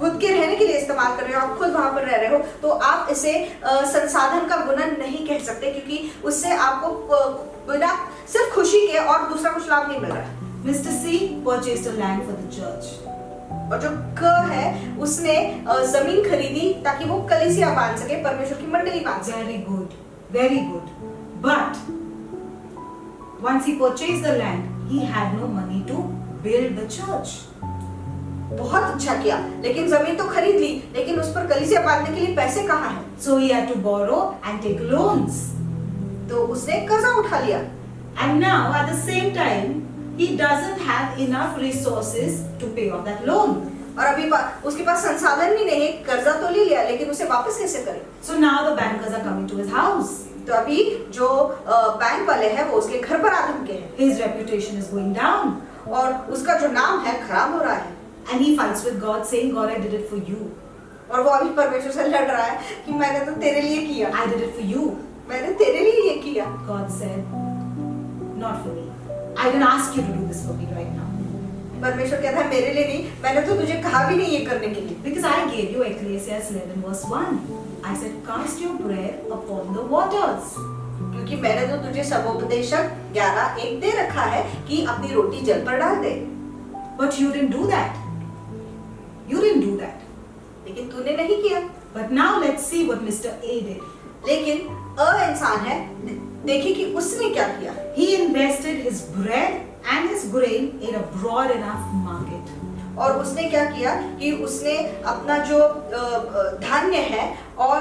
खुद के रहने के लिए इस्तेमाल कर रहे हो, आप खुद वहां पर रह रहे हो, तो आप इसे संसाधन का गुणन नहीं कह सकते, क्योंकि उससे आपको बिना सिर्फ खुशी के और दूसरा कुछ लाभ नहीं मिल रहा है। Mr. C purchased a land for the church. और जो क है उसने जमीन खरीदी ताकि वो कलीसिया बांध सके, परमेश्वर की मंडली बांध सके। Very good, very good. But once he purchased the land, he had no money to build the church. बहुत अच्छा किया, लेकिन जमीन तो खरीद ली, लेकिन उस पर कलीसिया बांधने के लिए पैसे कहाँ हैं? So he had to borrow and take loans. तो उसने कर्जा उठा लिया। And now at the same time, he doesn't have enough resources to pay off that loan. और अभी उसके पास संसाधन भी नहीं है, कर्जा तो ले लिया, लेकिन उसे वापस कैसे करे? So now the bankers are coming to his house. तो अभी जो बैंक वाले हैं वो उसके घर पर आ धमके हैं। His reputation is going down. और उसका जो नाम है खराब हो रहा है। And he fights with God saying, God, I did it for you. और वो अभी परमेश्वर से लड़ रहा है कि मैंने तो तेरे लिए किया। I did it for you. मैंने तेरे लिए ये किया। God said, not for me. I didn't ask you to do this for me right now. परमेश्वर कहता है मेरे लिए नहीं, मैंने तो तुझे कहा भी नहीं ये करने के लिए। Because I gave you Ecclesiastes 11 verse 1. I said, cast your bread upon the waters. क्योंकि मैंने तो तुझे सबोपदेशक 11:1 दे रखा है कि अपनी रोटी जल पर डाल दे। But you didn't do that. You didn't do that. लेकिन तूने नहीं किया। But now let's see what Mr. A did. लेकिन इंसान है, देखिए कि उसने क्या किया। He invested his bread and his grain in a broad enough market. और उसने क्या किया कि उसने अपना जो धान्य है और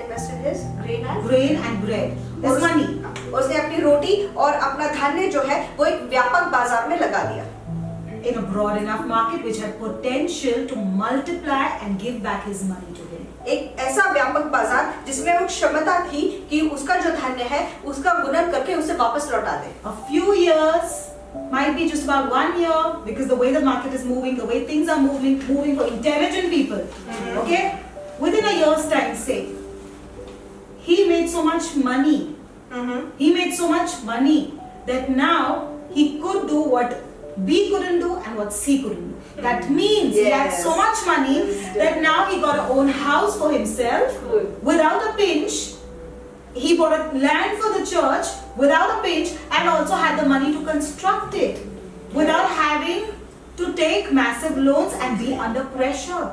invested his grain and bread, his money. उसने अपनी रोटी और अपना धान्य जो है वो एक व्यापक बाजार में लगा दिया। In a broad enough market which had potential to multiply and give back his money to him. एक ऐसा व्यापक बाजार जिसमें वो क्षमता थी कि उसका जो धान्य है उसका गुणन करके उसे वापस लौटा दे। A few years, might be just about 1 year, because the way the market is moving, the way things are moving for intelligent people. Okay, within a year's time, say, he made so much money. He made so much money that now he could do what B couldn't do and what C couldn't do. That means he had so much money that now he got a own house for himself without a pinch. He bought a land for the church without a pinch and also had the money to construct it without having to take massive loans and be under pressure.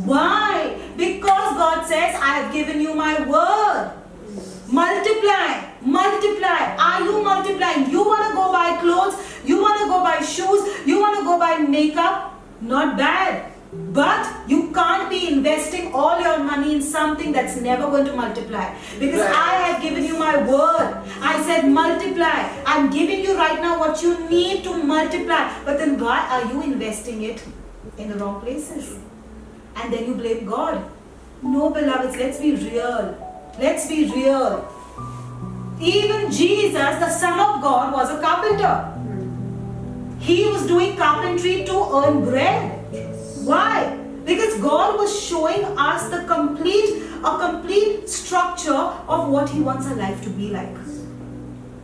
Why? Because God says, I have given you my word. Multiply, multiply. Are you multiplying? You want to go buy clothes, you want to go buy shoes, you want to go buy makeup? Not bad. But you can't be investing all your money in something that's never going to multiply. Because I have given you my word. I said multiply. I'm giving you right now what you need to multiply. But then why are you investing it in the wrong places? And then you blame God. No, beloveds, let's be real. Let's be real. Even Jesus, the Son of God, was a carpenter. He was doing carpentry to earn bread. Why? Because God was showing us a complete structure of what He wants our life to be like.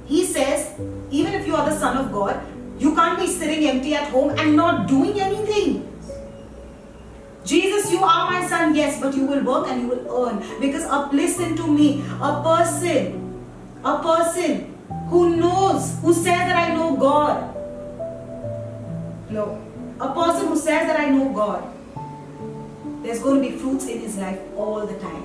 He says, even if you are the Son of God, you can't be sitting empty at home and not doing anything. Jesus, you are my son, yes, but you will work and you will earn. Because listen to me, a person who knows, who says that I know God. No. A person who says that I know God, there's going to be fruits in his life all the time.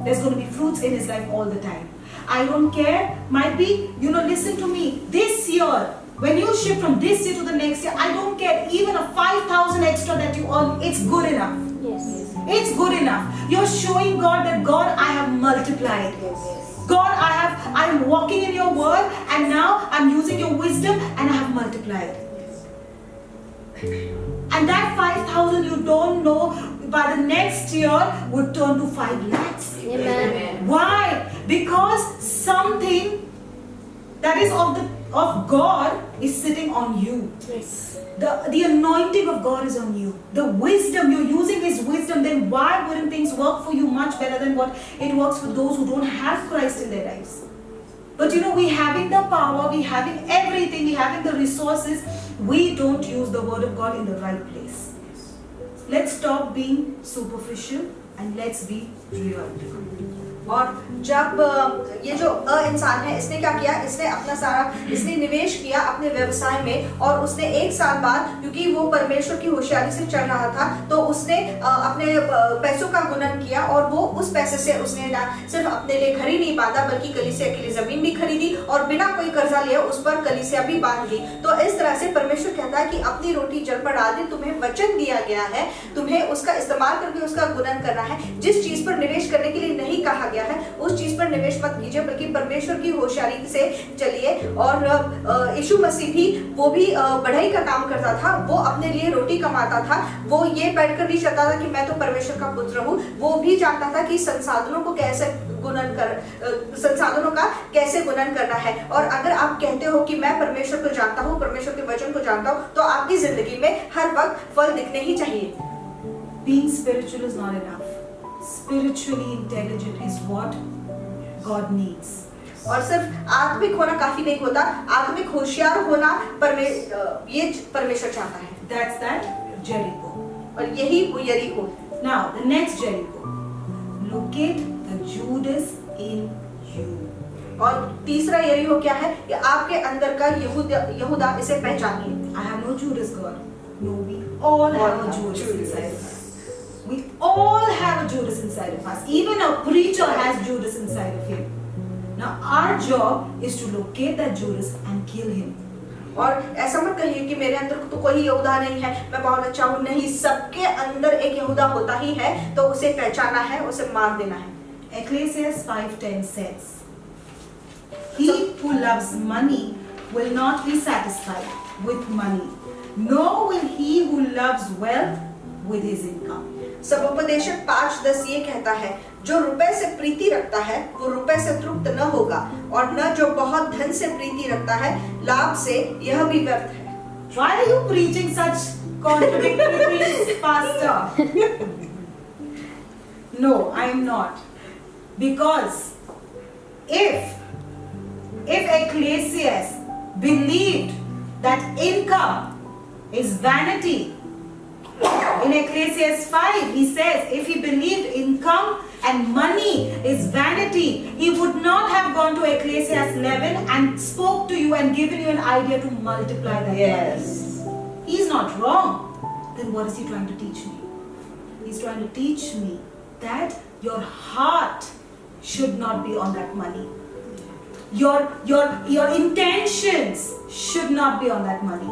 There's going to be fruits in his life all the time. I don't care. Might be, listen to me. This year, when you shift from this year to the next year, I don't care. Even a 5,000 extra that you earn, it's good enough. Yes. It's good enough. You're showing God that God, I have multiplied. God, I'm walking in your word, and now I'm using your wisdom and I have multiplied. And that 5,000 you don't know by the next year would turn to 5 lakhs. Amen. Why? Because something that is of God is sitting on you. Yes. The anointing of God is on you. The wisdom, you're using His wisdom, then why wouldn't things work for you much better than what it works for those who don't have Christ in their lives? But we having the power, we having everything, we having the resources, we don't use the word of God in the right place. Let's stop being superficial and let's be real. और जब ये जो इंसान है, इसने क्या किया, इसने अपना सारा निवेश किया अपने व्यवसाय में, और उसने 1 साल बाद, क्योंकि वो परमेश्वर की होशियारी से चल रहा था, तो उसने अपने पैसों का गुणन किया, और वो उस पैसे से उसने ना सिर्फ अपने लिए घर ही नहीं बांधा, बल्कि कलीसिया के लिए जमीन भी खरीदी, और बिना कोई कर्जा लिए उस पर कलीसिया भी बांध दी। तो इस तरह से परमेश्वर कहता है कि अपनी रोटी जल पर डाल दी, तुम्हें वचन दिया गया है, तुम्हें उसका इस्तेमाल करके उसका गुणन करना है। जिस चीज पर निवेश करने के लिए नहीं कहा गया है, उस चीज पर निवेश मत कीजिए, बल्कि परमेश्वर की होशियारी से चलिए। और यीशु मसीह भी, वो भी बढ़ाई का काम करता था, वो अपने लिए रोटी कमाता था, वो ये बैठकर नहीं चाहता था कि मैं तो परमेश्वर का पुत्र हूँ, वो भी जानता था कि संसाधनों का कैसे गुणन करना है। और अगर आप कहते हो कि मैं परमेश्वर को जानता हूँ, परमेश्वर के वचन को जानता हूँ, तो आपकी जिंदगी में हर वक्त फल दिखने ही चाहिए। Being spiritual is not enough. Spiritually intelligent is what God needs. और सिर्फ आत्मिक होना काफी नहीं होता, आत्मिक होशियार होना ये परमेश्वर चाहता है। That's that Jericho. और यही वो यरीहो। Now the next Jericho. Locate the Judas in you. और तीसरा यरीहो क्या है कि आपके अंदर का यहूदा, इसे पहचानिए। I have no Judas, God. No, we all have a Judas inside of us. We all have a Judas inside of us. Even a preacher has Judas inside of him. Now our job is to locate that Judas and kill him. और ऐसा मत कहिए कि मेरे अंदर तो कोई यहूदा नहीं है, मैं बहुत अच्छा हूँ। नहीं, सबके अंदर एक यहूदा होता ही है, तो उसे पहचाना है, उसे मार देना है। Ecclesiastes 5:10 says, He who loves money will not be satisfied with money, nor will he who loves wealth with his income. समुपदेशक 5:10 ये कहता है, जो रुपए से प्रीति रखता है वो रुपए से तृप्त न होगा, और न जो बहुत धन से प्रीति रखता है लाभ से, यह भी व्यर्थ है। Why are you preaching such contradictory things, Pastor? No, I am not. Because if Ecclesiastes believed that income is vanity, in Ecclesiastes 5, he says, if he believed income and money is vanity, he would not have gone to Ecclesiastes 11 and spoke to you and given you an idea to multiply that money. He's not wrong. Then what is he trying to teach me? He's trying to teach me that your heart should not be on that money. Your intentions should not be on that money.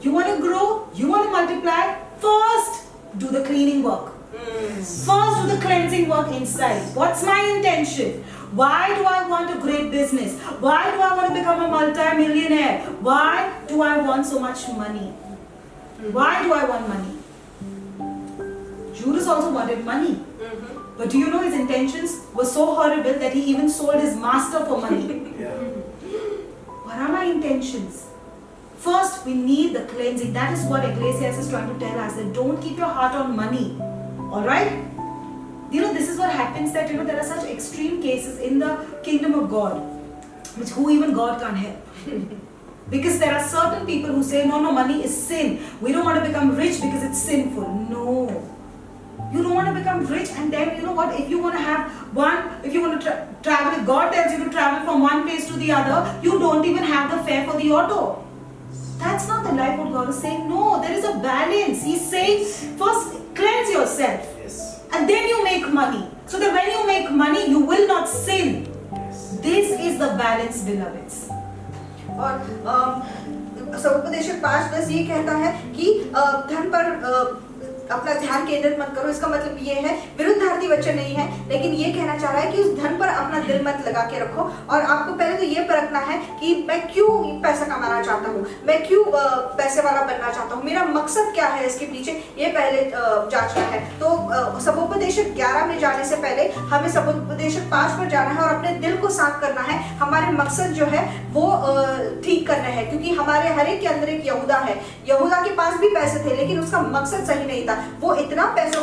You want to grow, you want to multiply, first do the cleaning work. First do the cleansing work inside. What's my intention? Why do I want a great business? Why do I want to become a multi-millionaire? Why do I want so much money? Why do I want money? Judas also wanted money. But do you know his intentions were so horrible that he even sold his master for money? What are my intentions? First, we need the cleansing. That is what Ecclesiastes is trying to tell us, that don't keep your heart on money. Alright? This is what happens, that there are such extreme cases in the kingdom of God, which who even God can't help. Because there are certain people who say, no, money is sin. We don't want to become rich because it's sinful. No. You don't want to become rich, and then you know what? If you want to have if you want to travel, if God tells you to travel from one place to the other, you don't even have the fare for the auto. That's not the life what God is saying. No, there is a balance. He's saying first cleanse yourself, and then you make money. So that when you make money, you will not sin. This is the balance, beloveds. और समुपदेशक 5:10 ये कहता है कि धन पर अपना ध्यान केंद्रित मत करो। इसका मतलब ये है, विरुद्धार्थी वचन नहीं है, लेकिन ये कहना चाह रहा है कि उस धन पर अपना दिल मत लगा के रखो। और आपको पहले तो ये परखना है कि मैं क्यों पैसा कमाना चाहता हूँ, मैं क्यों पैसे वाला बनना चाहता हूँ, मेरा मकसद क्या है इसके पीछे, ये पहले जांचना है। तो समुपदेशक 11 में जाने से पहले हमें समुपदेशक 5 पर जाना है और अपने दिल को साफ करना है। हमारे मकसद जो है वो ठीक करना है, क्योंकि हमारे हर एक के अंदर एक यहूदा है। यहूदा के पास भी पैसे थे, लेकिन उसका मकसद सही नहीं था। वो इतना पैसों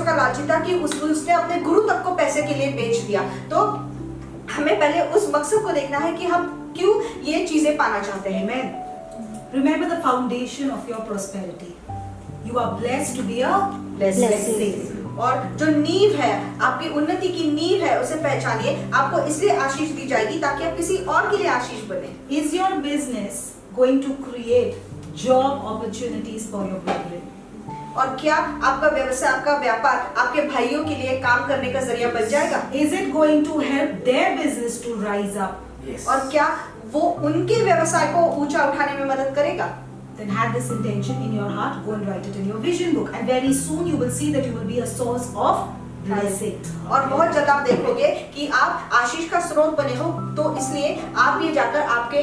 का लालची था कि उसने अपने गुरु तक को पैसे के लिए बेच दिया। तो हमें पहले उस मकसद को देखना है कि हम क्यों ये चीजें पाना चाहते हैं। Amen. Remember the foundation of your prosperity. You are blessed to be a blessing. और जो नींव है, आपकी उन्नति की नींव है, उसे पहचानिए। आपको इसलिए आशीष दी जाएगी ताकि आप किसी और के लिए आशीष बने। Is your business going to create job opportunities for your brethren? और क्या आपका व्यवसाय, आपका व्यापार आपके भाइयों के लिए काम करने का जरिया बन जाएगा? Is it going to help their business to rise up? और क्या वो उनके व्यवसाय को ऊंचा उठाने में मदद करेगा? Then have this intention in your heart, go and write it in your vision book, and very soon you will see that you will be a source of blessing. और बहुत जल्द आप देखोगे कि आप आशीष का स्रोत बने हो। तो इसलिए आप ये जाकर आपके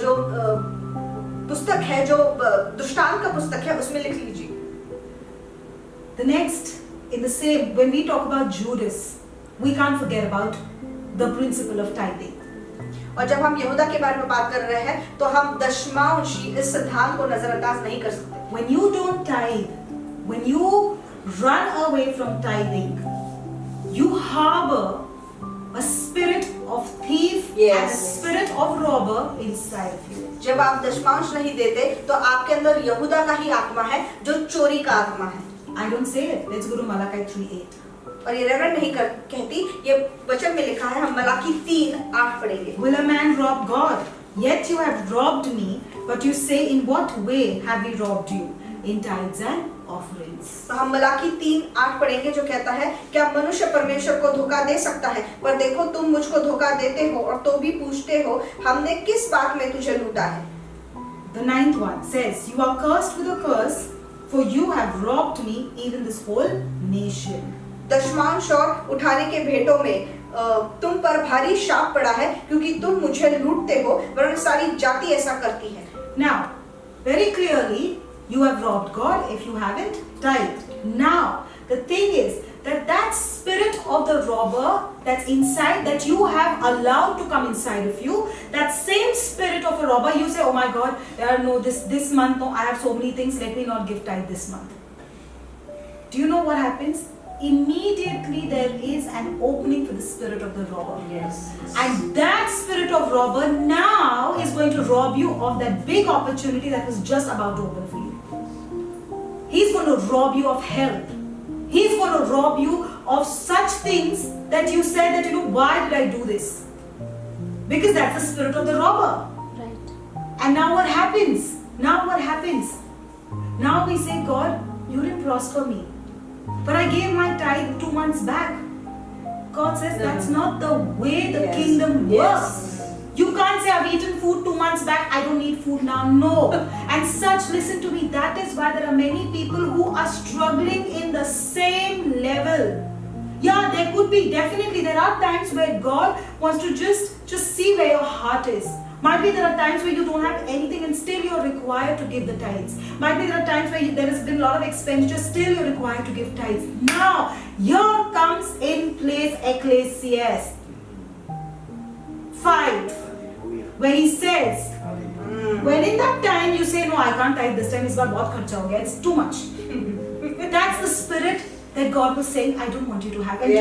जो पुस्तक है, जो दृष्टांत का पुस्तक है, उसमें लिख लीजिए। The next, in the same, when we talk about Judas, we can't forget about the principle of tithing. और जब हम यहूदा के बारे में बात कर रहे हैं, तो हम दशमांशी इस सिद्धांत को नजरअंदाज नहीं कर सकते। When you don't tithe, when you run away from tithing, you harbor a spirit of thief and a spirit of robber inside of you. जब आप दशमांश नहीं देते, तो आपके अंदर यहूदा का ही आत्मा है, जो चोरी का आत्मा है। I don't say it. Let's go to Malachi 3:8. और ये रेवरेंड नहीं कहती, ये वचन में लिखा है। हम मलाकी 3:8 पढ़ेंगे। Will a man rob God? Yet you have robbed me, but you say, in what way have we robbed you? In tithes and offerings. तो हम मलाकी 3:8 पढ़ेंगे, जो कहता है, क्या मनुष्य परमेश्वर को धोखा दे सकता है? पर देखो, तुम मुझको धोखा देते हो और तो भी पूछते हो, हमने किस बात में तुझे लूटा है? The 9th one says, you are cursed with a curse, for you have robbed me, even this whole nation. दशमांश और उठाने के भेंटों में तुम पर भारी शाप पड़ा है, क्योंकि तुम मुझे लूटते हो, वरन सारी जाति ऐसा करती है। Now, very clearly, you have robbed God if you haven't tithed. Now, the thing is that spirit of the robber that's inside, that you have allowed to come inside of you, that same spirit of a robber, you say, oh my God, no, this month, no, I have so many things, let me not give tithe this month. Do you know what happens? Immediately there is an opening for the spirit of the robber. Yes. And that spirit of robber now is going to rob you of that big opportunity that was just about to open for you. He's going to rob you of help. He's going to rob you of such things that you said that, why did I do this? Because that's the spirit of the robber. Right. And now what happens? Now we say, God, you didn't prosper me, but I gave my tithe 2 months back. God says that's not the way the kingdom works. You can't say, I've eaten food 2 months back, I don't need food now. No. And such, listen to me, that is why there are many people who are struggling in the same level. Yeah, there could be, definitely, there are times where God wants to just see where your heart is. Might be there are times where you don't have anything and still you're required to give the tithes. Might be there are times where there has been a lot of expenditure, still you're required to give tithes. Now, here comes in place Ecclesiastes 5, where he says, when in that time you say, no, I can't tithe this time, it's it's too much. That's the spirit that God was saying, I don't want you to have. And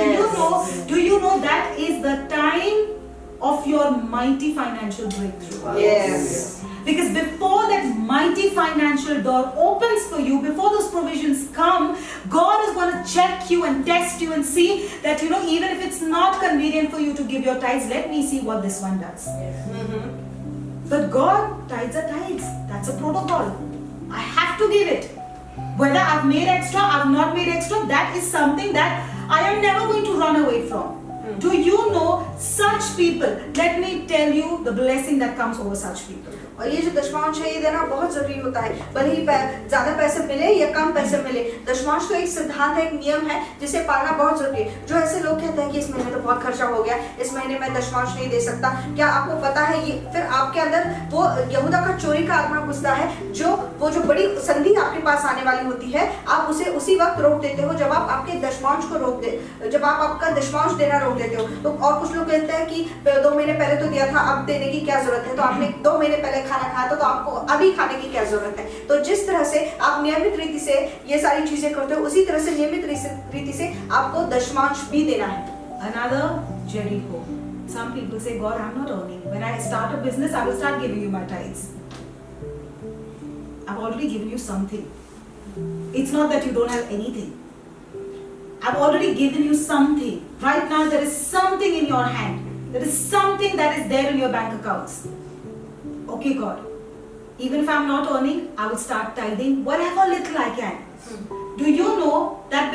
do you know that is the time of your mighty financial breakthrough. Yes. Because before that mighty financial door opens for you, before those provisions come, God is going to check you and test you and see that, even if it's not convenient for you to give your tithes, let me see what this one does. But God, tithes are tithes. That's a protocol. I have to give it. Whether I've made extra, I've not made extra, that is something that I am never going to run away from. Do you know such people? Let me tell you the blessing that comes over such people. और ये जो दशमांश है ये देना बहुत जरूरी होता है, भले ही ज्यादा पैसे मिले या कम पैसे मिले। दशमांश तो एक सिद्धांत है, एक नियम है जिसे पालना बहुत जरूरी है। जो ऐसे लोग कहते हैं कि इस महीने तो बहुत खर्चा हो गया, इस महीने मैं दशमांश नहीं दे सकता, क्या आपको पता है ये फिर आपके अंदर वो यहूदा का चोरी का आत्मा घुसता है, वो जो बड़ी संधि आपके पास आने वाली होती है, आप उसे उसी वक्त रोक देते हो जब आप आपके दशमांश को जब आप आपका दशमांश देना रोक देते हो। तो और कुछ लोग कहते हैं कि 2 महीने पहले तो दिया था, अब देने की क्या जरूरत है, तो आपने 2 महीने पहले खाना खाया तो आपको अभी खाने की क्या जरूरत है। तो जिस तरह से आप नियमित रीति से ये सारी चीजें करते हो, उसी तरह से नियमित रीति से आपको दशमांश भी देना है। Another Jericho. Some people say, God, I'm not earning. When I start a business, I will start giving you my tithes. I've already given you something. It's not that you don't have anything. I've already given you something. Right now, there is something in your hand. There is something that is there in your bank accounts. Okay, God. Even if I'm not earning, I will start tithing whatever little I can. Do you know that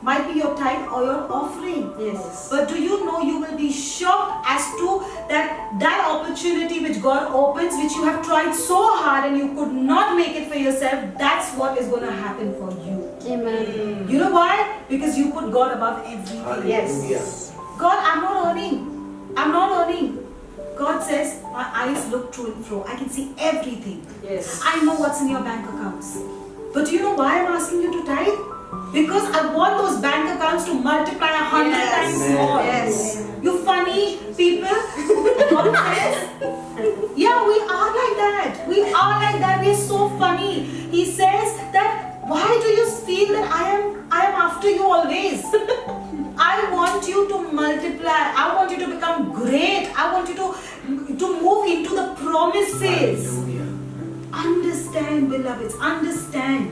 might be your tithe or your offering? Yes. But do you know you will be shocked as to that opportunity which God opens, which you have tried so hard and you could not make it for yourself, that's what is going to happen for you. Amen. You know why? Because you put God above everything. Yes. God, I'm not earning. I'm not earning. God says, my eyes look to and fro. I can see everything. Yes. I know what's in your bank accounts. But do you know why I'm asking you to tithe? Because I want those bank accounts to multiply 100 times more. Yes. You funny people. God says, yeah, we are like that. We are like that. We are so funny. He says that, why do you feel that I am after you always? I want you to multiply. I want you to become great. I want you to move into the promises. Understand, beloveds, understand.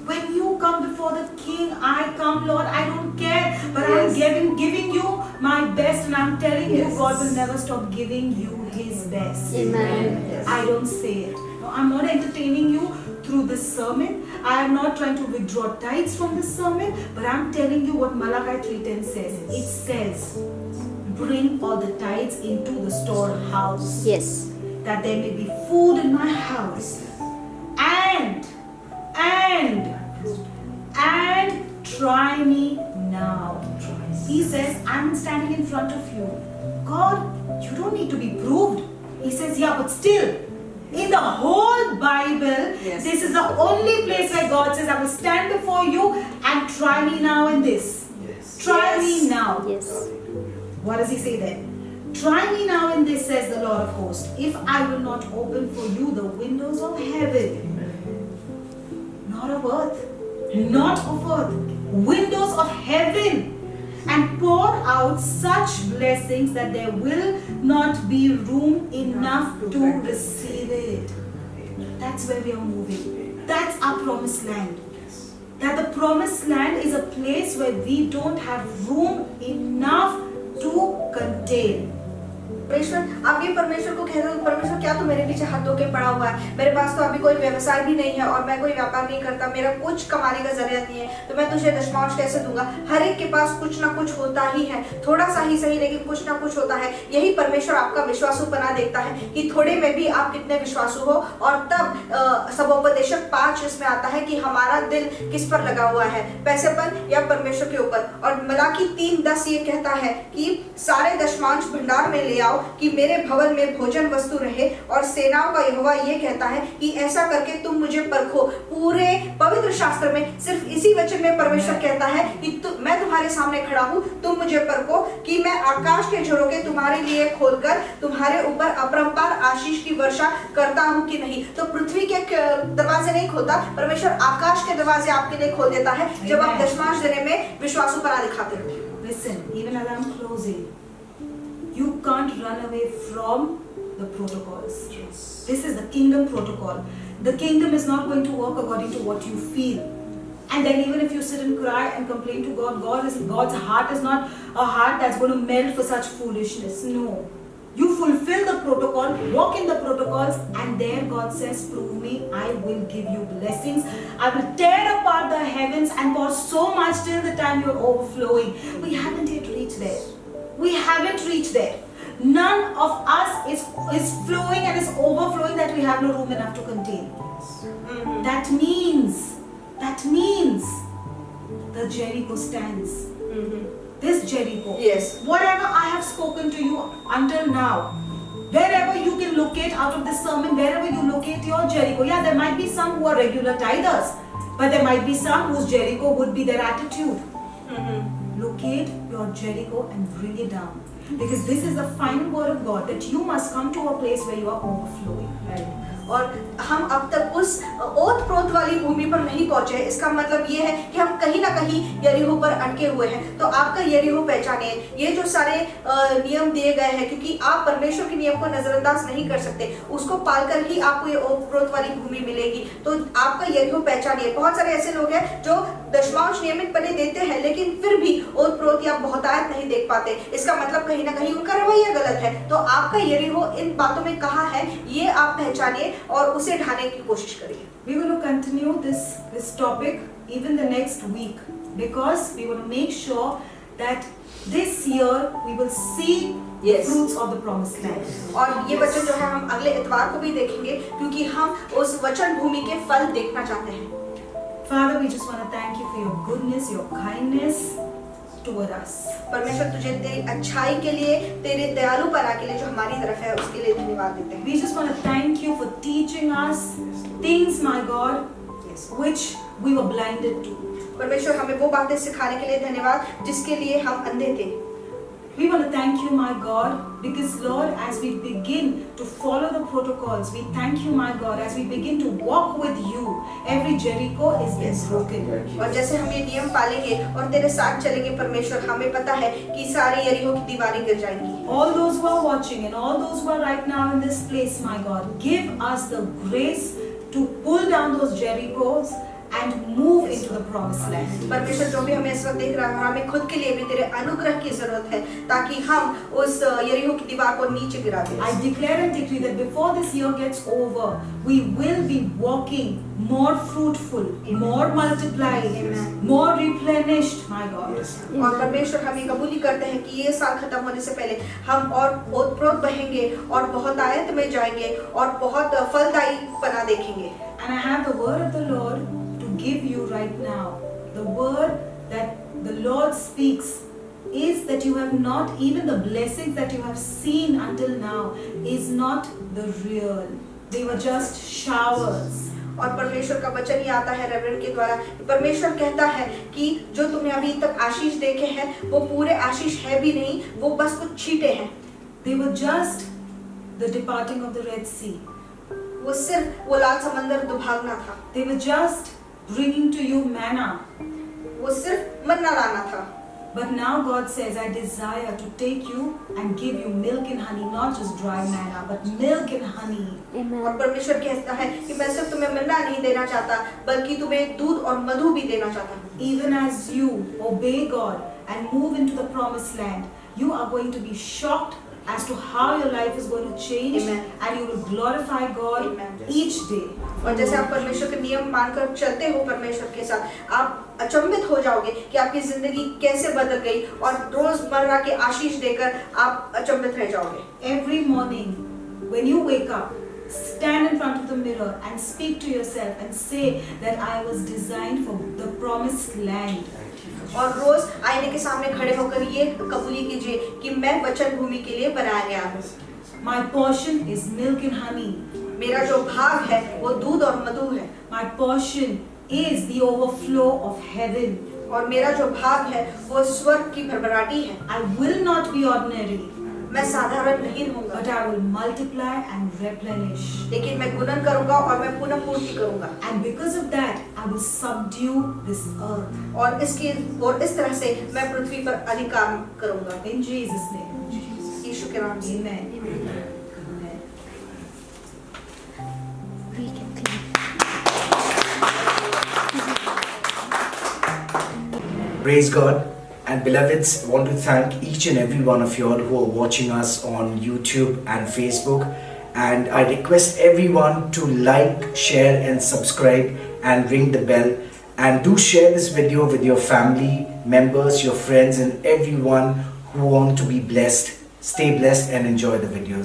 When you come before the King, I come, Lord, I don't care, but I'm giving you my best, and I'm telling you, God will never stop giving you His best. Amen. I don't say it. No, I'm not entertaining you through this sermon. I am not trying to withdraw tithes from this sermon, but I'm telling you what Malachi 3:10 says. It says, bring all the tithes into the storehouse, Yes. that there may be food in my house, and try me now. He says, I'm standing in front of you. God, you don't need to be proved. He says, yeah, but still, in the whole Bible, this is the only place where God says, I will stand before you and try me now in this. Try me now. Yes. What does He say then? Try me now in this, says the Lord of hosts, if I will not open for you the windows of heaven, not of earth, windows of heaven, and pour out such blessings that there will not be room enough to receive it. That's where we are moving. That's our promised land. That the promised land is a place where we don't have room enough to contain. परमेश्वर, आप ये परमेश्वर को कह रहे हो, परमेश्वर क्या तू मेरे पीछे हाथ धो के पड़ा हुआ है? मेरे पास तो अभी कोई व्यवसाय भी नहीं है और मैं कोई व्यापार नहीं करता, मेरा कुछ कमाने का जरिया नहीं है, तो मैं तुझे दशमांश कैसे दूंगा? हर एक के पास कुछ ना कुछ होता ही है, थोड़ा सा ही सही लेकिन कुछ ना कुछ होता है। यही परमेश्वर आपका विश्वासूपना देखता है कि थोड़े में भी आप कितने विश्वासु हो। और तब सबोपदेशक 5 इसमें आता है कि हमारा दिल किस पर लगा हुआ है, पैसे पर या परमेश्वर के ऊपर। और मलाकी 3:10 ये कहता है कि सारे दशमांश भंडार में ले आओ कि मेरे भवन में भोजन वस्तु रहे। और सेनाओं का यहोवा ये कहता है कि ऐसा करके तुम मुझे परखो। पूरे पवित्र शास्त्र में सिर्फ इसी वचन में परमेश्वर कहता है कि मैं तुम्हारे सामने खड़ा हूँ, तुम मुझे परखो कि मैं आकाश के झरोखे तुम्हारे लिए खोलकर तुम्हारे ऊपर अपरंपार आशीष की वर्षा करता हूँ कि नहीं। तो पृथ्वी के दरवाजे नहीं खोलता, परमेश्वर आकाश के दरवाजे आपके लिए खोल देता है जब आप दशमांश देने में विश्वासूपना दिखाते हो। Listen, even as I'm closing, You can't run away from the protocols. This is the kingdom protocol. The kingdom is not going to work according to what you feel. And then even if you sit and cry and complain to God, God's heart is not a heart that's going to melt for such foolishness. No. You fulfill the protocol, walk in the protocols, and there God says, prove me, I will give you blessings. I will tear apart the heavens and pour so much till the time you're overflowing. We haven't yet reached there. We haven't reached there. None of us is flowing and is overflowing that we have no room enough to contain. That means the Jericho stands. This Jericho. Yes. Whatever I have spoken to you until now, wherever you can locate out of this sermon, wherever you locate your Jericho. Yeah, there might be some who are regular tithers, but there might be some whose Jericho would be their attitude. Locate your Jericho and bring it down. Because this is the final word of God, that you must come to a place where you are overflowing. Right. और हम अब तक उस ओत प्रोत वाली भूमि पर नहीं पहुंचे हैं। इसका मतलब ये है कि हम कहीं ना कहीं यरीहो पर अटके हुए हैं। तो आपका यरीहो पहचाने। ये जो सारे नियम दिए गए हैं, क्योंकि आप परमेश्वर के नियम को नजरअंदाज नहीं कर सकते, उसको पालकर ही आपको ये ओत प्रोत वाली भूमि मिलेगी। तो आपका यरीहो पहचानिए। बहुत सारे ऐसे लोग हैं जो दशमांश नियमित पने देते हैं, लेकिन फिर भी ओत प्रोत या बहुतायत नहीं देख पाते। इसका मतलब कहीं ना कहीं उनका रवैया गलत है। तो आपका यरीहो इन बातों में कहाँ है, ये आप पहचानिए और उसे ढाने की कोशिश करिए। We will continue this topic even the next week, because we want to make sure that this year we will see the fruits of the promised land. और ये वचन जो है हम अगले इतवार को भी देखेंगे, क्योंकि हम उस वचन भूमि के फल देखना चाहते हैं। Father, we just want to thank you for your goodness, your kindness toward us. परमेश्वर तुझे तेरी अच्छाई के लिए, तेरे दयालुपना के लिए जो हमारी तरफ है, उसके लिए धन्यवाद देते हैं। We just want to thank you for teaching us things, my God, which we were blinded to. परमेश्वर हमें वो बातें सिखाने के लिए धन्यवाद जिसके लिए हम अंधे थे। We want to thank you, my God, because Lord, as we begin to follow the protocols, we thank you, my God, as we begin to walk with you, every Jericho is being broken. और जैसे हम ये नियम पालेंगे और तेरे साथ चलेंगे परमेश्वर, हमें पता है कि सारे यरीहो की दीवारें गिर जाएंगी। All those who are watching and all those who are right now in this place, my God, give us the grace to pull down those Jerichos and move into the promised land. परमेश्वर जो भी हमें इस वक्त देख रहा है, हमें खुद के लिए भी तेरे अनुग्रह की जरूरत है, ताकि हम उस यरीहो की दीवार को नीचे गिरा दें। I declare and decree that before this year gets over, we will be walking more fruitful, more multiplied, more replenished, my God. और परमेश्वर हम ये कबूली करते हैं कि ये साल खत्म होने से पहले हम और ओतप्रोत बहेंगे और बहुत आयत में जाएंगे और बहुत फलदायी पना देखेंगे। And I have the word of the Lord to give you right now. The word that the Lord speaks is that you have not, even the blessings that you have seen until now is not the real. They were just showers. और परमेश्वर का वचन ही आता है reverend के द्वारा। परमेश्वर कहता है कि जो तुमने अभी तक आशीष देखे हैं वो पूरे आशीष है भी नहीं, वो बस कुछ छींटे हैं। They were just the departing of the Red Sea. वो सिर्फ वो लाल समंदर दुभागना था। They were just bringing to you manna. वो सिर्फ मन्ना लाना था। But now God says, I desire to take you and give you milk and honey, not just dry manna, but milk and honey. और परमेश्वर कहता है कि मैं सिर्फ तुम्हें मन्ना नहीं देना चाहता, बल्कि तुम्हें दूध और मधु भी देना चाहता हूँ। Even as you obey God and move into the promised land, you are going to be shocked as to how your life is going to change. Amen. And you will glorify God. Amen. Each day. और जैसे आप परमेश्वर के नियम मानकर चलते हो परमेश्वर के साथ, आप अचंभित हो जाओगे कि आपकी जिंदगी कैसे बदल गई और रोजमर्रा के आशीष देकर आप अचंभित रह जाओगे। Every morning when you wake up, stand in front of the mirror and speak to yourself and say that I was designed for the promised land. और रोज आईने के सामने खड़े होकर ये कबूली कीजिए कि मैं वचन भूमि के लिए बनाया गया हूँ। My portion is milk and honey. मेरा जो भाग है वो दूध और मधु है। My portion is the overflow of heaven. और मेरा जो भाग है वो स्वर्ग की भरभराटी है। I will not be ordinary, मैं साधारण नहीं रहूंगा, but I will multiply and replenish. लेकिन मैं गुणन करूंगा और मैं पुनः पूर्ति करूंगा। And because of that, I will subdue this earth. और इस तरह से मैं पृथ्वी पर अधिकार करूंगा। In Jesus' name. यीशु के नाम से। Amen. Amen. Praise God. And beloveds, want to thank each and every one of you all who are watching us on YouTube and Facebook. And I request everyone to like, share and subscribe and ring the bell. And do share this video with your family members, your friends and everyone who want to be blessed. Stay blessed and enjoy the videos.